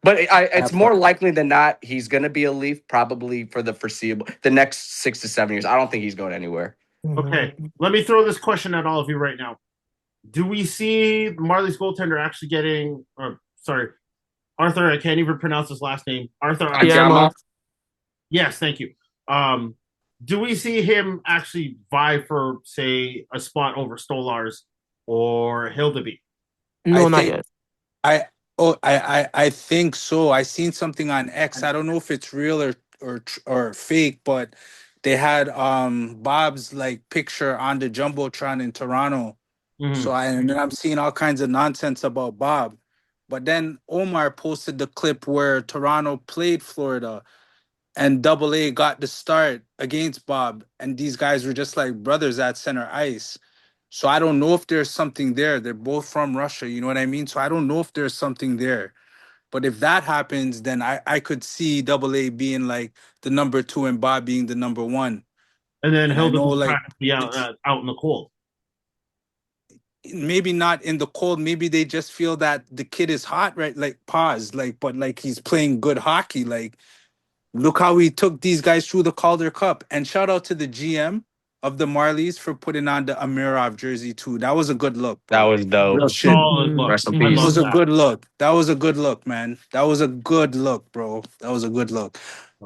But it's That more part. likely than not he's going to be a Leaf probably for the next 6 to 7 years. I don't think he's going anywhere. Okay, let me throw this question at all of you right now. Do we see Marlies goaltender actually getting, or sorry, Arthur, I can't even pronounce his last name. Arthur, Tiamo. yes, thank you. Do we see him actually vie for, say, a spot over Stolars or Hildeby? I No, not think yet. I I think so. I seen something on X. I don't know if it's real or fake, but they had Bob's like picture on the jumbotron in Toronto. Mm-hmm. And then I'm seeing all kinds of nonsense about Bob. But then Omar posted the clip where Toronto played Florida and Double A got the start against Bob, and these guys were just like brothers at center ice. So I don't know if there's something there. They're both from Russia, you know what I mean? So I don't know if there's something there. But if that happens, then I could see Double A being like the number two and Bob being the number one. And then And I know Hildeby like practically out in the cold. maybe not in the cold. Maybe they just feel that the kid is hot, right? Like pause, like but like he's playing good hockey. Like look how he took these guys through the Calder Cup. And shout out to the GM of the Marlies for putting on the Amirov jersey too. That was a good look, That bro. was dope. Real shit. Solid look. Rest in I That love was peace. a that. good look. That was a good look, man. That was a good look, bro. That was a good look.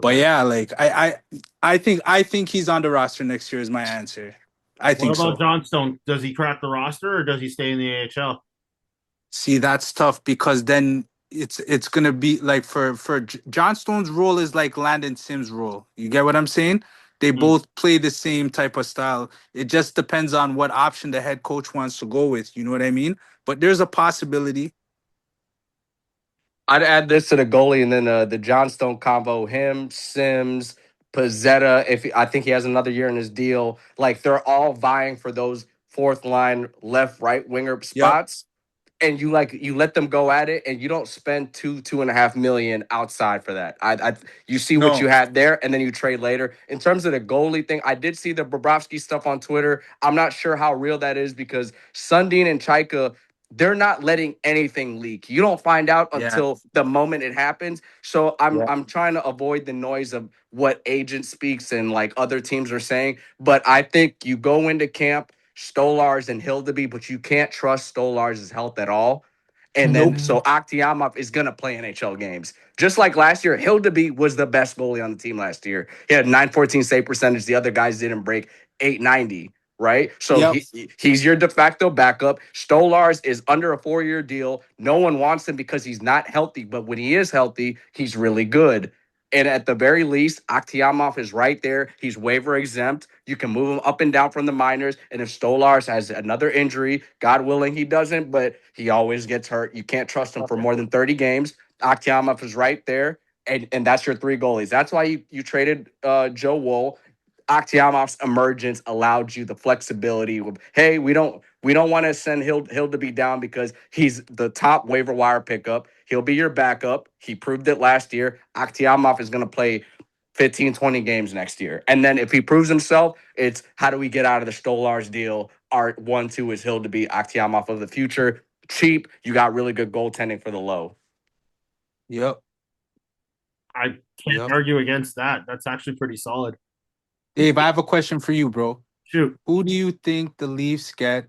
But Okay. yeah, like I think he's on the roster next year is my answer. I What think about so. Johnstone? Does he crack the roster or does he stay in the AHL? See, that's tough because then it's gonna be like for John Stone's role is like Landon Sims' role. You get what I'm saying? They Mm. both play the same type of style. It just depends on what option the head coach wants to go with. You know what I mean? But there's a possibility. I'd add this to the goalie and then the Johnstone combo. Him, Sims, Pizzetta. I think he has another year in his deal. Like they're all vying for those fourth line left right winger Yep. spots. And you let them go at it, and you don't spend 2.5 million outside for that. You see what you No. had there, and then you trade later. In terms of the goalie thing, I did see the Bobrovsky stuff on Twitter. I'm not sure how real that is because Sundin and Chaika, they're not letting anything leak. You don't find out Yeah. until the moment it happens. So I'm Yeah. I'm trying to avoid the noise of what agent speaks and like other teams are saying. But I think you go into camp Stolars and Hildeby, but you can't trust Stolars' health at all. And then Nope. so Akhtiamov is gonna play NHL games. Just like last year, Hildeby was the best goalie on the team last year. He had 914 save percentage. The other guys didn't break 890, right? So Yep. he's your de facto backup. Stolars is under a 4-year deal. No one wants him because he's not healthy, but when he is healthy, he's really good. And at the very least, Akhtiamov is right there. He's waiver exempt. You can move him up and down from the minors. And if Stolars has another injury, God willing he doesn't, but he always gets hurt. You can't trust him for Okay. more than 30 games. Akhtiamov is right there. And that's your three goalies. That's why you traded Joe Wool. Akhtiamov's emergence allowed you the flexibility of, hey, we don't want to send Hill to be down because he's the top waiver wire pickup. He'll be your backup. He proved it last year. Akhtiamov is going to play 15, 20 games next year. And then if he proves himself, it's how do we get out of the Stolars deal? Our 1-2 is Hill to be Akhtiamov of the future. Cheap. You got really good goaltending for the low. Yep. I can't Yep. argue against that. That's actually pretty solid. Dave, I have a question for you, bro. Shoot. Who do you think the Leafs get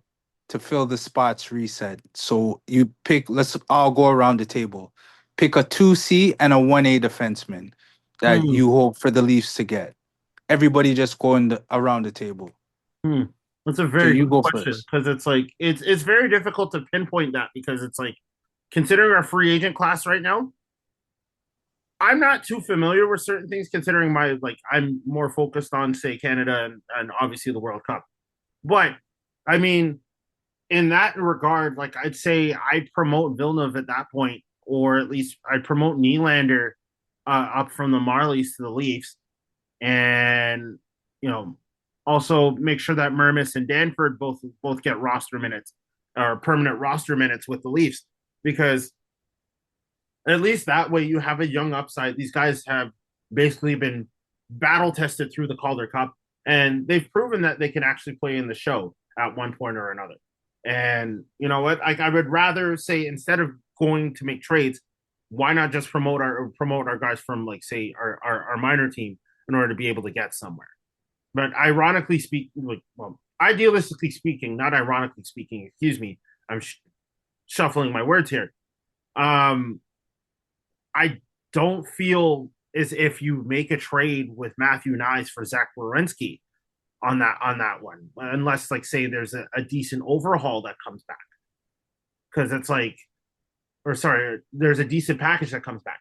to fill the spots reset? So you pick, let's all go around the table. Pick a 2C and a 1A defenseman that Hmm. you hope for the Leafs to get. everybody just going around the table? That's a Okay, very you good go question first. because it's like it's very difficult to pinpoint that because it's like considering our free agent class right now, I'm not too familiar with certain things considering my like I'm more focused on say Canada and obviously the World Cup. But I mean, in that regard, like I'd say I'd promote Villeneuve at that point, or at least I'd promote Nylander up from the Marlies to the Leafs, and you know also make sure that Mermis and Danford both get roster minutes or permanent roster minutes with the Leafs because at least that way you have a young upside. These guys have basically been battle tested through the Calder Cup, and they've proven that they can actually play in the show at one point or another. And you know what? I would rather say instead of going to make trades, why not just promote our guys from like say our minor team in order to be able to get somewhere? But ironically speaking, like, well, idealistically speaking, not ironically speaking, excuse me, I'm shuffling my words here. Um, I don't feel as if you make a trade with Matthew Nyes for Zach Werenski on that one, unless like say there's a decent overhaul that comes back, because it's like, or sorry, there's a decent package that comes back.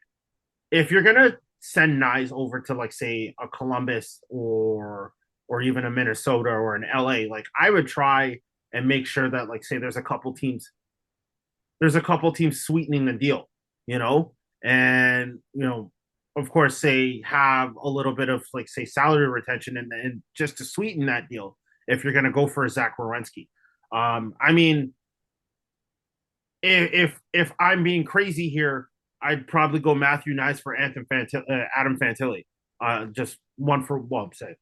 If you're gonna send Nyes over to like say a Columbus or even a Minnesota or an LA, like I would try and make sure that like say there's a couple teams sweetening the deal, you know, and you know, of course, say have a little bit of like say salary retention and just to sweeten that deal if you're going to go for a Zach Werenski. I mean, if I'm being crazy here, I'd probably go Matthew Nyes for Adam Fantilli. Just one for one, say.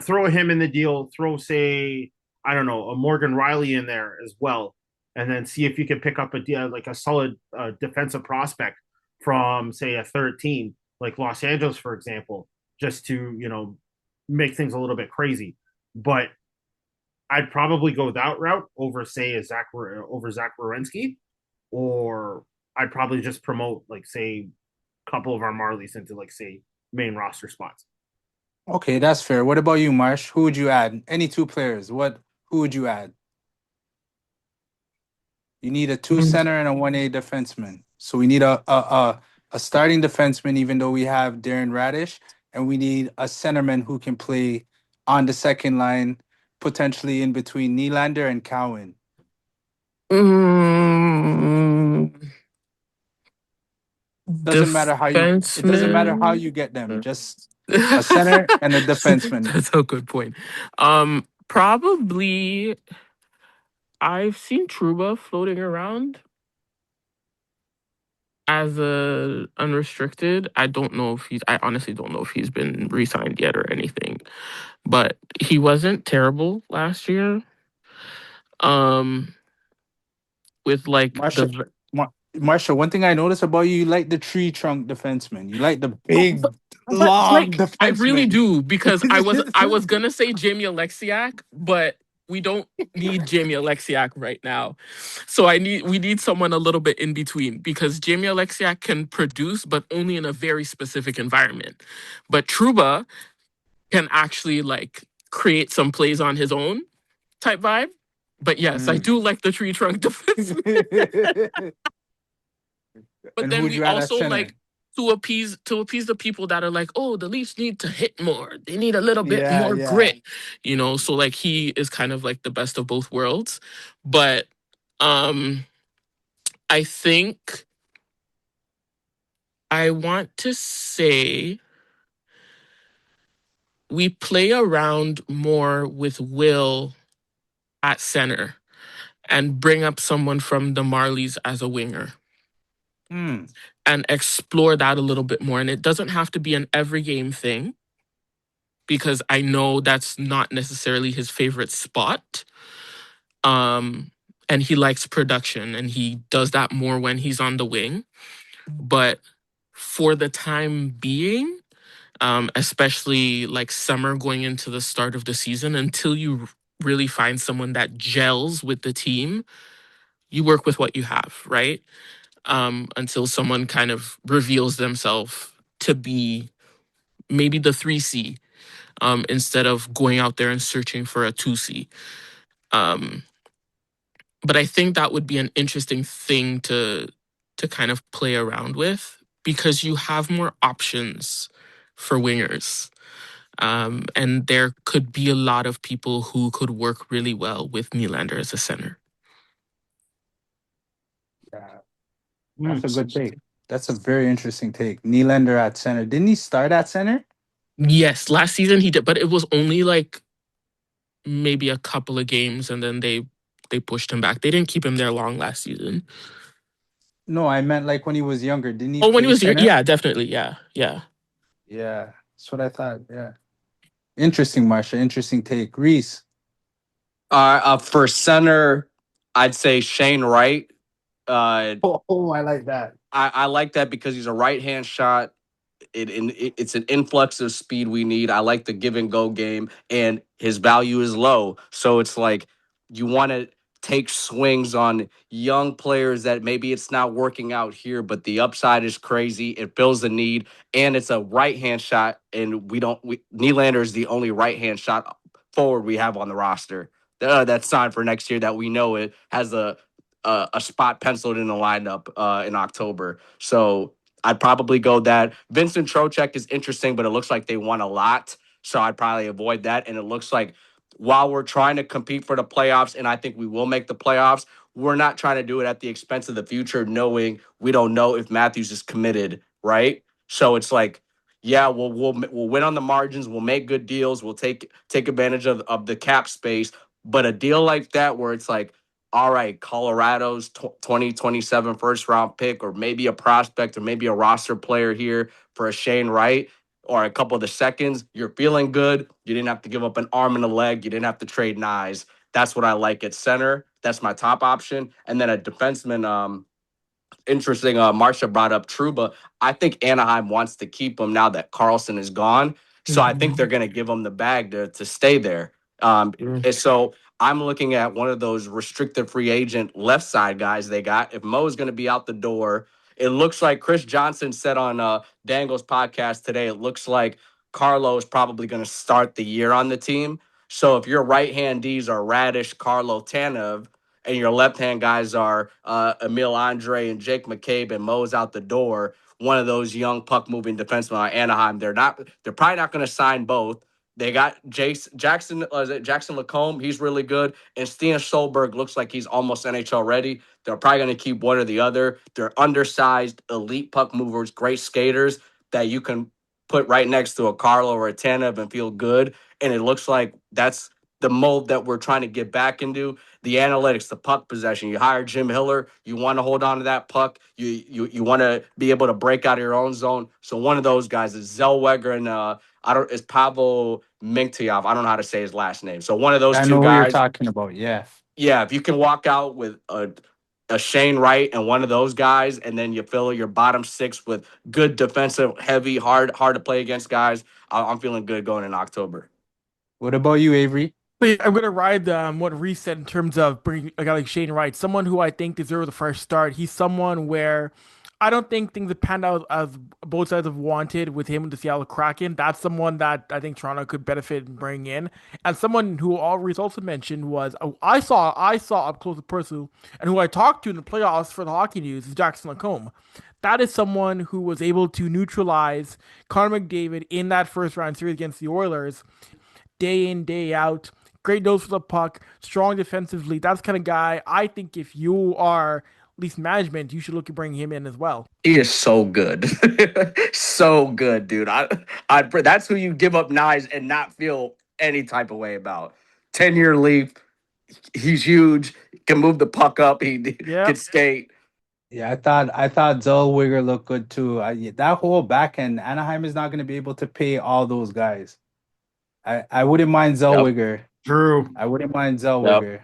Throw him in the deal. Throw say I don't know a Morgan Riley in there as well, and then see if you can pick up like a solid defensive prospect from say a third team like Los Angeles, for example, just to you know make things a little bit crazy. But I'd probably go that route over say Zach Werenski, or I'd probably just promote like say a couple of our Marlies into like say main roster spots. Okay, that's fair. What about you, Marsh? Who would you add? Any two players? Who would you add? You need a two Mm. center and a 1A defenseman. So we need a starting defenseman, even though we have Darren Radish, and we need a centerman who can play on the second line, potentially in between Nylander and Cowan. Mm, It doesn't matter how defenseman. you get them. Just a center and a defenseman. That's a good point. Probably I've seen Truba floating around as a unrestricted. I honestly don't know if he's been re-signed yet or anything. But he wasn't terrible last year. Um with like Marsha, Marsha, one thing I noticed about you, you like the tree trunk defenseman. You like the but, big, but long like I really defenseman. do because I was gonna say Jamie Alexiak, but we don't need Jamie Alexiak right now. So we need someone a little bit in between because Jamie Alexiak can produce, but only in a very specific environment. But Truba can actually like create some plays on his own type vibe. But yes, I Mm. do like the tree trunk defense. But And who then would we you add at also center? like to appease the people that are like, oh, the Leafs need to hit more. They need a little bit Yeah, more yeah. grit, you know. So like he is kind of like the best of both worlds. But um I think I want to say we play around more with Will at center and bring up someone from the Marlies as a winger Hmm. and explore that a little bit more. And it doesn't have to be an every game thing because I know that's not necessarily his favorite spot. Um, and he likes production and he does that more when he's on the wing. But for the time being, especially like summer going into the start of the season, until you really find someone that gels with the team, you work with what you have, right? Until someone kind of reveals themselves to be maybe the 3C instead of going out there and searching for a 2C. But I think that would be an interesting thing to kind of play around with because you have more options for wingers. And there could be a lot of people who could work really well with Nylander as a center. Yeah, that's a good take. That's a very interesting take. Nylander at center. Didn't he start at center? Yes, last season he did, but it was only like maybe a couple of games, and then they pushed him back. They didn't keep him there long last season. No, I meant like when he was younger. Didn't he Oh, when he play was center? yeah, definitely, yeah. Yeah, that's what I thought. Yeah. Interesting, Marsha. Interesting take. Reese. For center, I'd say Shane Wright. I like that. I like that because he's a right hand shot. It's an influx of speed we need. I like the give and go game, and his value is low. So it's like you want to take swings on young players that maybe it's not working out here, but the upside is crazy. It fills the need, and it's a right hand shot. And Nylander is the only right hand shot forward we have on the roster that's signed for next year that we know it has a spot penciled in the lineup in October. So I'd probably go that. Vincent Trocheck is interesting, but it looks like they won a lot. So I'd probably avoid that. And it looks like while we're trying to compete for the playoffs, and I think we will make the playoffs, we're not trying to do it at the expense of the future, knowing we don't know if Matthews is committed, right? So it's like, yeah, we'll win on the margins, we'll make good deals, we'll take advantage of the cap space. But a deal like that where it's like, all right, Colorado's 2027 first round pick, or maybe a prospect, or maybe a roster player here for a Shane Wright, or a couple of the seconds, you're feeling good. You didn't have to give up an arm and a leg. You didn't have to trade knives. That's what I like at center. That's my top option. And then a defenseman, interesting. Marsha brought up Truba. I think Anaheim wants to keep him now that Carlson is gone. So I think they're going to give him the bag to stay there. And so I'm looking at one of those restricted free agent left side guys they got. If Mo is going to be out the door, it looks like Chris Johnson said on Dangle's podcast today, it looks like Carlo is probably going to start the year on the team. So if your right hand Ds are Radish, Carlo, Tanev, and your left hand guys are Emil Andre and Jake McCabe, and Mo's out the door, one of those young puck moving defensemen on Anaheim. They're probably not going to sign both. They got Jackson Lacombe. He's really good. And Stian Solberg looks like he's almost NHL ready. They're probably going to keep one or the other. They're undersized, elite puck movers, great skaters that you can put right next to a Carlo or a Tanev and feel good. And it looks like that's the mold that we're trying to get back into. The analytics, the puck possession. You hire Jim Hiller. You want to hold on to that puck. You want to be able to break out of your own zone. So one of those guys is Zellweger and is Pavel Mintyov. I don't know how to say his last name. So one of those I two know who you're guys. talking about. Yeah. Yeah, if you can walk out with a Shane Wright and one of those guys, and then you fill your bottom six with good defensive, heavy, hard to play against guys, I'm feeling good going in October. What about you, Avery? I'm gonna ride what Reese said in terms of bringing a guy like Shane Wright, someone who I think deserves the first start. He's someone where I don't think things have panned out as both sides have wanted with him and the Seattle Kraken. That's someone that I think Toronto could benefit and bring in, and someone who all Reese also mentioned was I saw up close and personal, and who I talked to in the playoffs for the Hockey News is Jackson Lacombe. That is someone who was able to neutralize Connor McDavid in that first round series against the Oilers, day in, day out. Great nose for the puck, strong defensively. That's the kind of guy I think if you are at least management, you should look at bringing him in as well. He is so good, so good, dude. That's who you give up knives and not feel any type of way about. 10-year leaf. He's huge. Can move the puck up. He Yeah. can skate. Yeah, I thought Zellweger looked good too. That whole back end, Anaheim is not going to be able to pay all those guys. I wouldn't mind Zellweger. True. I wouldn't mind Zellweger.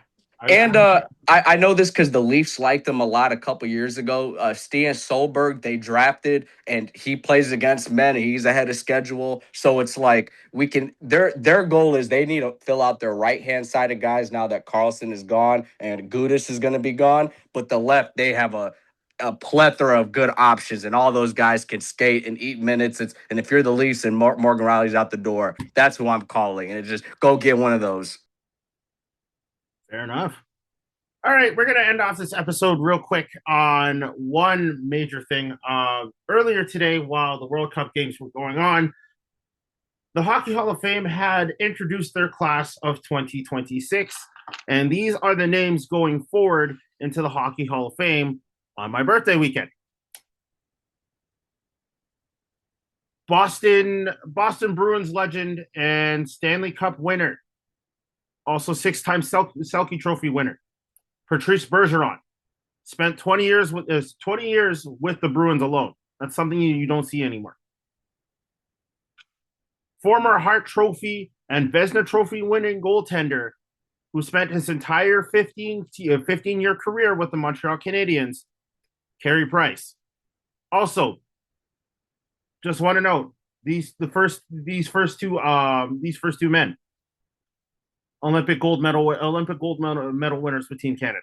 And I know this because the Leafs liked him a lot a couple years ago. Stian Solberg, they drafted, and he plays against men. And he's ahead of schedule, so it's like we can. Their goal is they need to fill out their right hand side of guys now that Carlson is gone and Gudis is going to be gone. But the left, they have a plethora of good options, and all those guys can skate and eat minutes. And if you're the Leafs and Morgan Riley's out the door, that's who I'm calling. And just go get one of those. Fair enough. All right, we're going to end off this episode real quick on one major thing. Earlier today, while the World Cup games were going on, the Hockey Hall of Fame had introduced their class of 2026, and these are the names going forward into the Hockey Hall of Fame on my birthday weekend. Boston Bruins legend and Stanley Cup winner, also six-time Selke Trophy winner, Patrice Bergeron, spent 20 years with the Bruins alone. That's something you don't see anymore. Former Hart Trophy and Vezina Trophy winning goaltender who spent his entire 15-year career with the Montreal Canadiens, Carey Price. Also, just want to note these first two men, Olympic gold medal winners with Team Canada.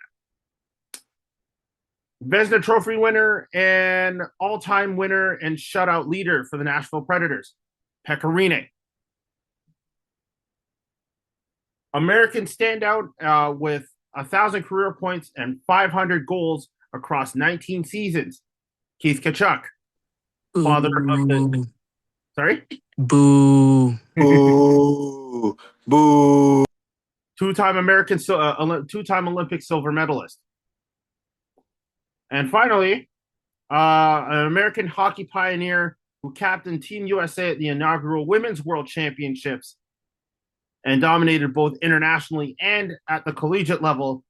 Vezina Trophy winner and all-time winner and shutout leader for the Nashville Predators, Pekka Rinne. American standout with 1,000 career points and 500 goals across 19 seasons, Keith Tkachuk. Father of the... Sorry? Boo. Boo. Boo. Two-time Olympic silver medalist. And finally, an American hockey pioneer who captained Team USA at the inaugural Women's World Championships and dominated both internationally and at the collegiate level,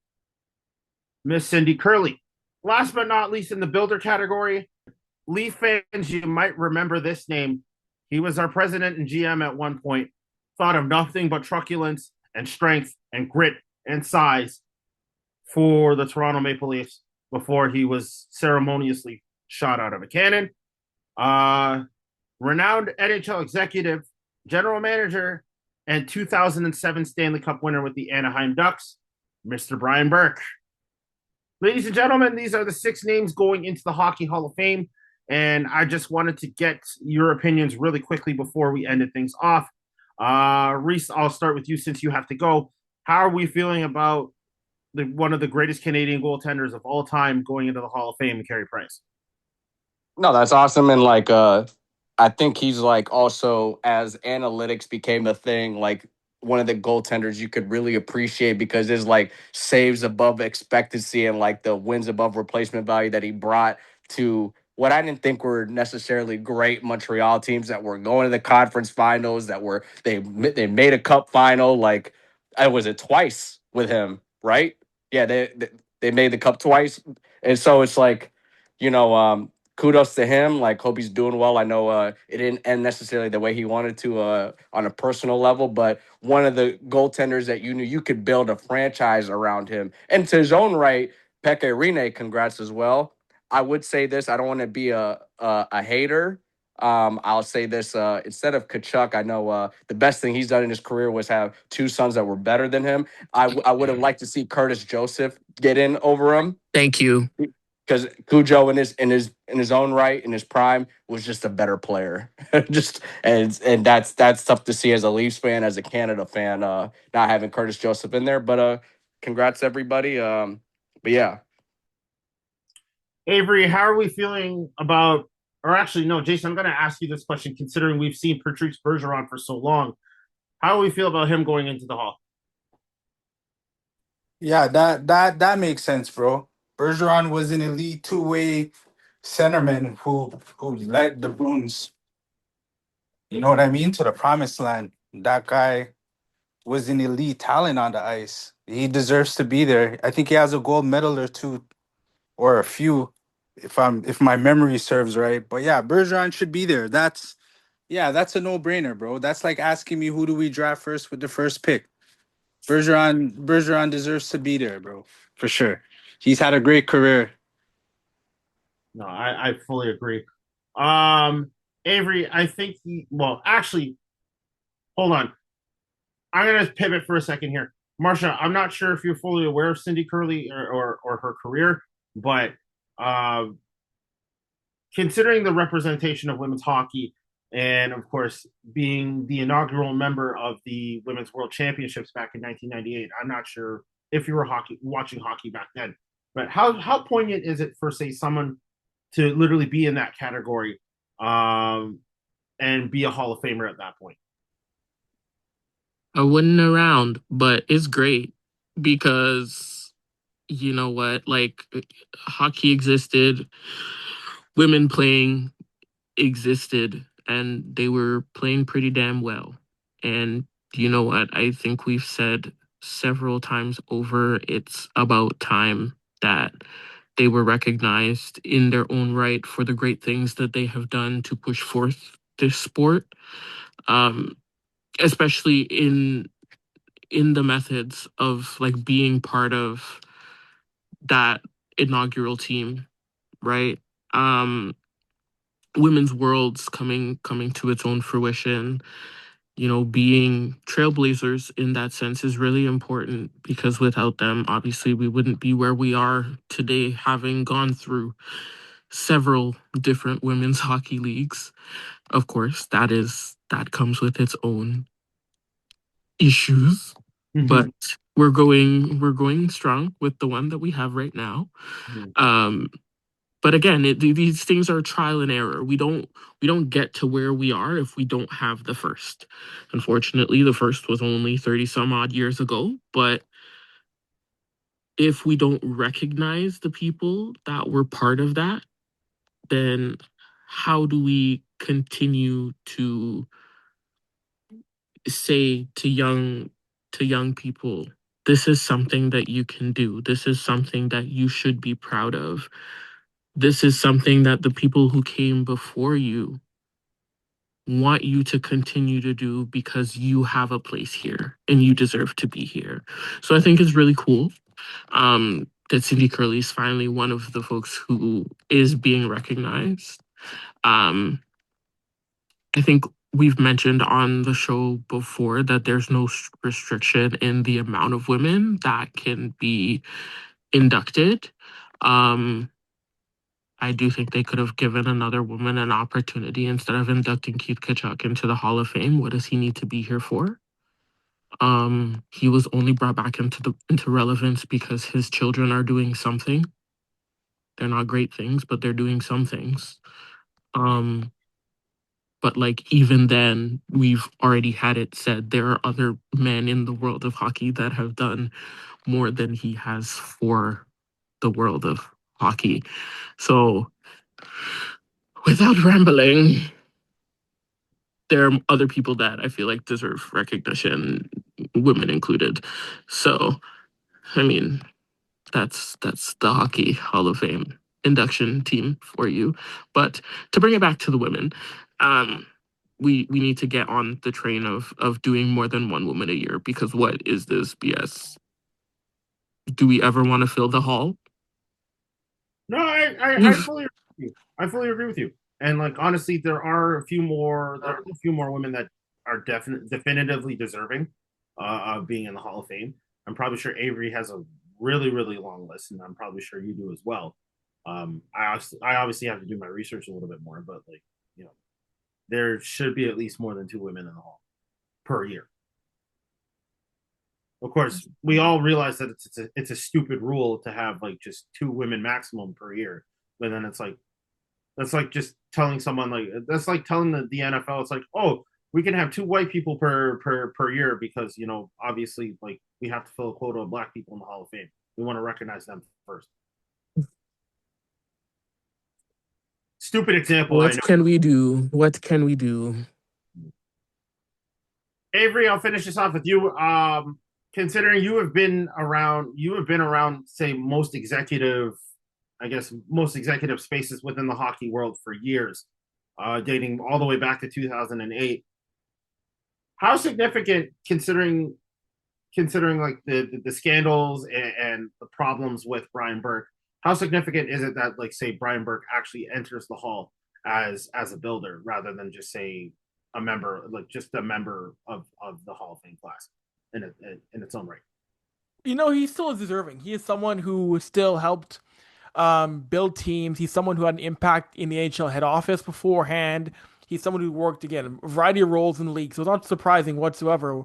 Miss Cindy Curley. Last but not least, in the builder category, Leaf fans, you might remember this name. He was our president and GM at one point, thought of nothing but truculence and strength and grit and size for the Toronto Maple Leafs before he was ceremoniously shot out of a cannon. Renowned NHL executive, general manager, and 2007 Stanley Cup winner with the Anaheim Ducks, Mr. Brian Burke. Ladies and gentlemen, these are the 6 names going into the Hockey Hall of Fame, and I just wanted to get your opinions really quickly before we ended things off. Reese, I'll start with you since you have to go. How are we feeling about one of the greatest Canadian goaltenders of all time going into the Hall of Fame, Carey Price? No, that's awesome. And I think he's also, as analytics became a thing, one of the goaltenders you could really appreciate because his saves above expectancy and the wins above replacement value that he brought to what I didn't think were necessarily great Montreal teams that were going to the conference finals, they made a cup final. Was it twice with him, right? Yeah, they made the cup twice. And so it's kudos to him. Hope he's doing well. I know it didn't end necessarily the way he wanted to on a personal level, but one of the goaltenders that you knew you could build a franchise around him. And to his own right, Pekka Rinne, congrats as well. I would say this. I don't want to be a hater. I'll say this. Instead of Tkachuk, I know the best thing he's done in his career was have 2 sons that were better than him. I would have liked to see Curtis Joseph get in over him. Thank you. Because Cujo in his own right, in his prime, was just a better player. and that's tough to see as a Leafs fan, as a Canada fan, not having Curtis Joseph in there. But congrats everybody. But yeah. Avery, how are we feeling about, or actually, no, Jason, I'm going to ask you this question, considering we've seen Patrice Bergeron for so long. How do we feel about him going into the Hall? Yeah, that makes sense, bro. Bergeron was an elite 2-way centerman who led the Bruins, you know what I mean, to the promised land. That guy was an elite talent on the ice. He deserves to be there. I think he has a gold medal or 2 or a few, if my memory serves right. But yeah, Bergeron should be there. That's a no-brainer, bro. That's like asking me who do we draft first with the first pick. Bergeron deserves to be there, bro, for sure. He's had a great career. No, I fully agree. Avery, I think actually, hold on. I'm going to pivot for a second here. Marcia, I'm not sure if you're fully aware of Cindy Curley or her career, but Considering the representation of women's hockey, and of course being the inaugural member of the Women's World Championships back in 1998, I'm not sure if you were watching hockey back then, but how poignant is it for, say, someone to literally be in that category, and be a Hall of Famer at that point? I wasn't around, but it's great because you know what? Like, hockey existed, women playing existed, and they were playing pretty damn well. And you know what? I think we've said several times over, it's about time that they were recognized in their own right for the great things that they have done to push forth this sport, um, especially in the methods of like being part of that inaugural team, right? Um, Women's worlds coming to its own fruition, you know, being trailblazers in that sense is really important because without them, obviously, we wouldn't be where we are today, having gone through several different women's hockey leagues. Of course, that comes with its own issues, Mm-hmm. but we're going strong with the one that we have right now. Um, but again, these things are trial and error. We don't get to where we are if we don't have the first. Unfortunately, the first was only 30 some odd years ago, but if we don't recognize the people that were part of that, then how do we continue to say to young people, this is something that you can do. This is something that you should be proud of. This is something that the people who came before you want you to continue to do because you have a place here and you deserve to be here. So I think it's really cool, that Cindy Curley is finally one of the folks who is being recognized. Um, I think we've mentioned on the show before that there's no restriction in the amount of women that can be inducted. Um, I do think they could have given another woman an opportunity instead of inducting Keith Kachuk into the Hall of Fame. What does he need to be here for? He was only brought back into relevance because his children are doing something. They're not great things, but they're doing some things. Um, but like even then, we've already had it said there are other men in the world of hockey that have done more than he has for the world of hockey. So without rambling, there are other people that I feel like deserve recognition, women included. So, I mean, that's the Hockey Hall of Fame induction team for you. But to bring it back to the women, um, we need to get on the train of doing more than one woman a year because what is this BS? Do we ever want to fill the hall? No, I fully agree with you. I fully agree with you. And like honestly, there are a few more women that are definitively deserving of being in the Hall of Fame. I'm probably sure Avery has a really long list, and I'm probably sure you do as well. I obviously have to do my research a little bit more, but like you know, there should be at least more than two women in the Hall per year. Of course, we all realize that it's a stupid rule to have like just two women maximum per year, but then it's like that's like just telling someone like that's like telling the NFL it's like, oh, we can have two white people per year because you know obviously like we have to fill a quota of black people in the Hall of Fame. We want to recognize them first. Stupid example, I What know. can we do? What can we do? Avery, I'll finish this off with you. Considering you have been around, say, most executive spaces within the hockey world for years, dating all the way back to 2008. How significant, considering like the scandals and the problems with Brian Burke, how significant is it that like say Brian Burke actually enters the hall as a builder rather than just say a member, like just a member of the Hall of Fame class in its own right? You know, he still is deserving. He is someone who still helped build teams. He's someone who had an impact in the NHL head office beforehand. He's someone who worked, again, a variety of roles in the league. So it's not surprising whatsoever.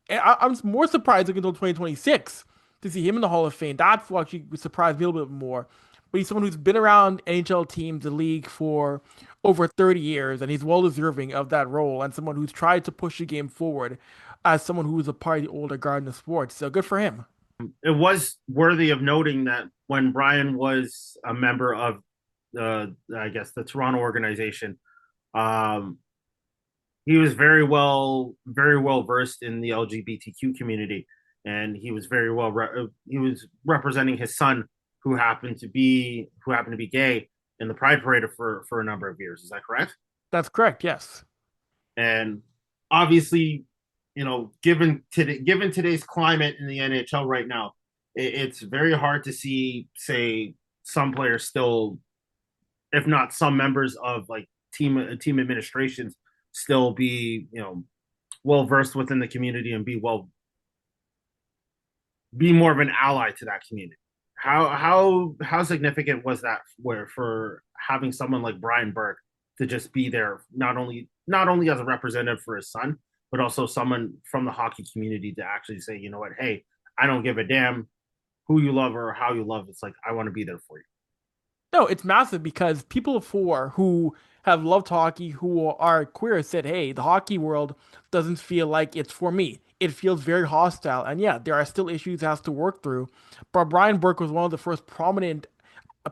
I'm more surprised until 2026 to see him in the Hall of Fame. That's what actually surprised me a little bit more. But he's someone who's been around NHL teams, the league, for over 30 years, and he's well deserving of that role, and someone who's tried to push the game forward as someone who is a part of the older guard in the sport. So good for him. It was worthy of noting that when Brian was a member of I guess the Toronto organization, um, he was very well versed in the LGBTQ community, and he was he was representing his son, who happened to be gay, in the Pride Parade for a number of years. Is that correct? That's correct, yes. And obviously, given today's climate in the NHL right now, it's very hard to see, say, some players still, if not some members of like team administrations, still be well versed within the community and be more of an ally to that community. How significant was that for having someone like Brian Burke to just be there, not only as a representative for his son, but also someone from the hockey community to actually say, you know what, hey, I don't give a damn who you love or how you love. It's like, I want to be there for you. No, it's massive because people before who have loved hockey, who are queer, said, hey, the hockey world doesn't feel like it's for me. It feels very hostile. And yeah, there are still issues it has to work through. But Brian Burke was one of the first prominent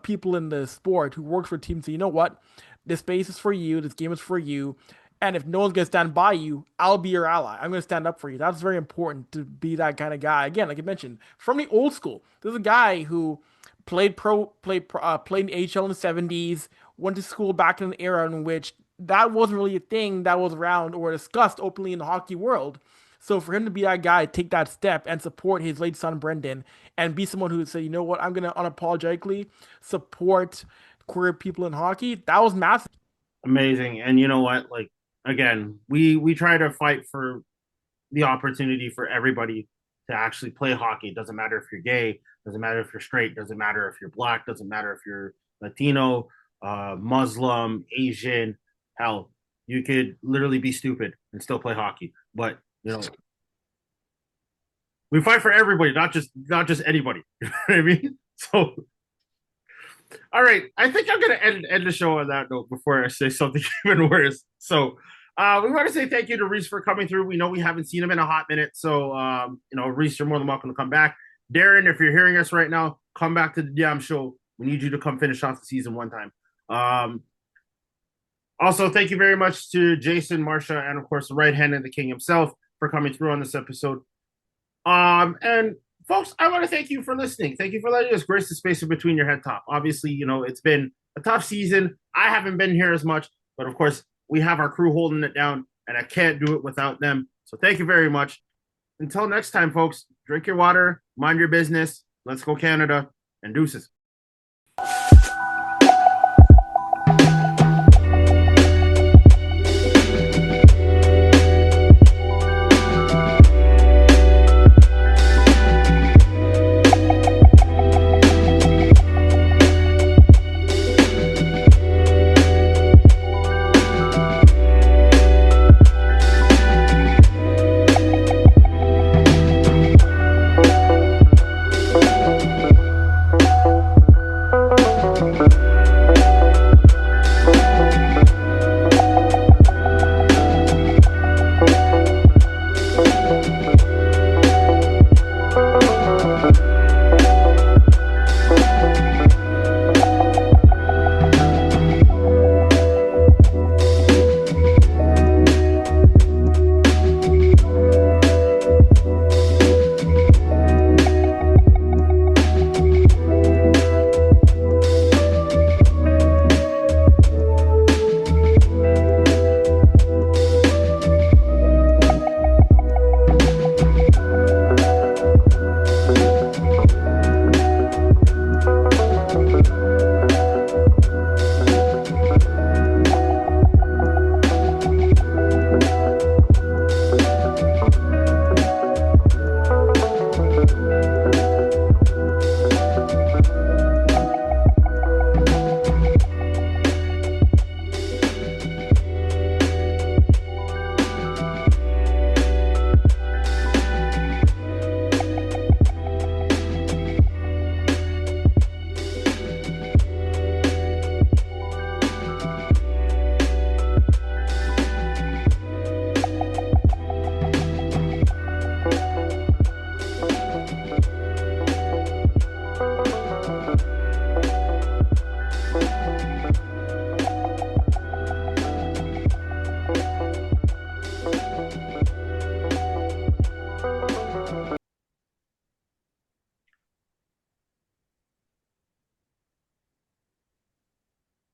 people in the sport who worked for teams. So you know what? This space is for you. This game is for you. And if no one's going to stand by you, I'll be your ally. I'm going to stand up for you. That's very important to be that kind of guy. Again, like I mentioned, from the old school, there's a guy who played in AHL in the 70s, went to school back in an era in which that wasn't really a thing that was around or discussed openly in the hockey world. So for him to be that guy, take that step and support his late son Brendan, and be someone who would say, you know what, I'm gonna unapologetically support queer people in hockey, that was massive. Amazing. And you know what? Like, again, we try to fight for the opportunity for everybody to actually play hockey. It doesn't matter if you're gay, doesn't matter if you're straight, doesn't matter if you're black, doesn't matter if you're Latino, Muslim, Asian. Hell, you could literally be stupid and still play hockey. But we fight for everybody, not just anybody. You know what I mean? So, all right, I think I'm gonna end the show on that note before I say something even worse. So, we want to say thank you to Reese for coming through. We know we haven't seen him in a hot minute, so Reese, you're more than welcome to come back. Darren, if you're hearing us right now, come back to the damn show. We need you to come finish off the season one time. Also, thank you very much to Jason, Marsha, and of course the right hand of the king himself for coming through on this episode. And folks, I want to thank you for listening. Thank you for letting us grace the space in between your head top. Obviously, it's been a tough season. I haven't been here as much, but of course, we have our crew holding it down, and I can't do it without them. So thank you very much. Until next time, folks, drink your water, mind your business. Let's go Canada, and deuces.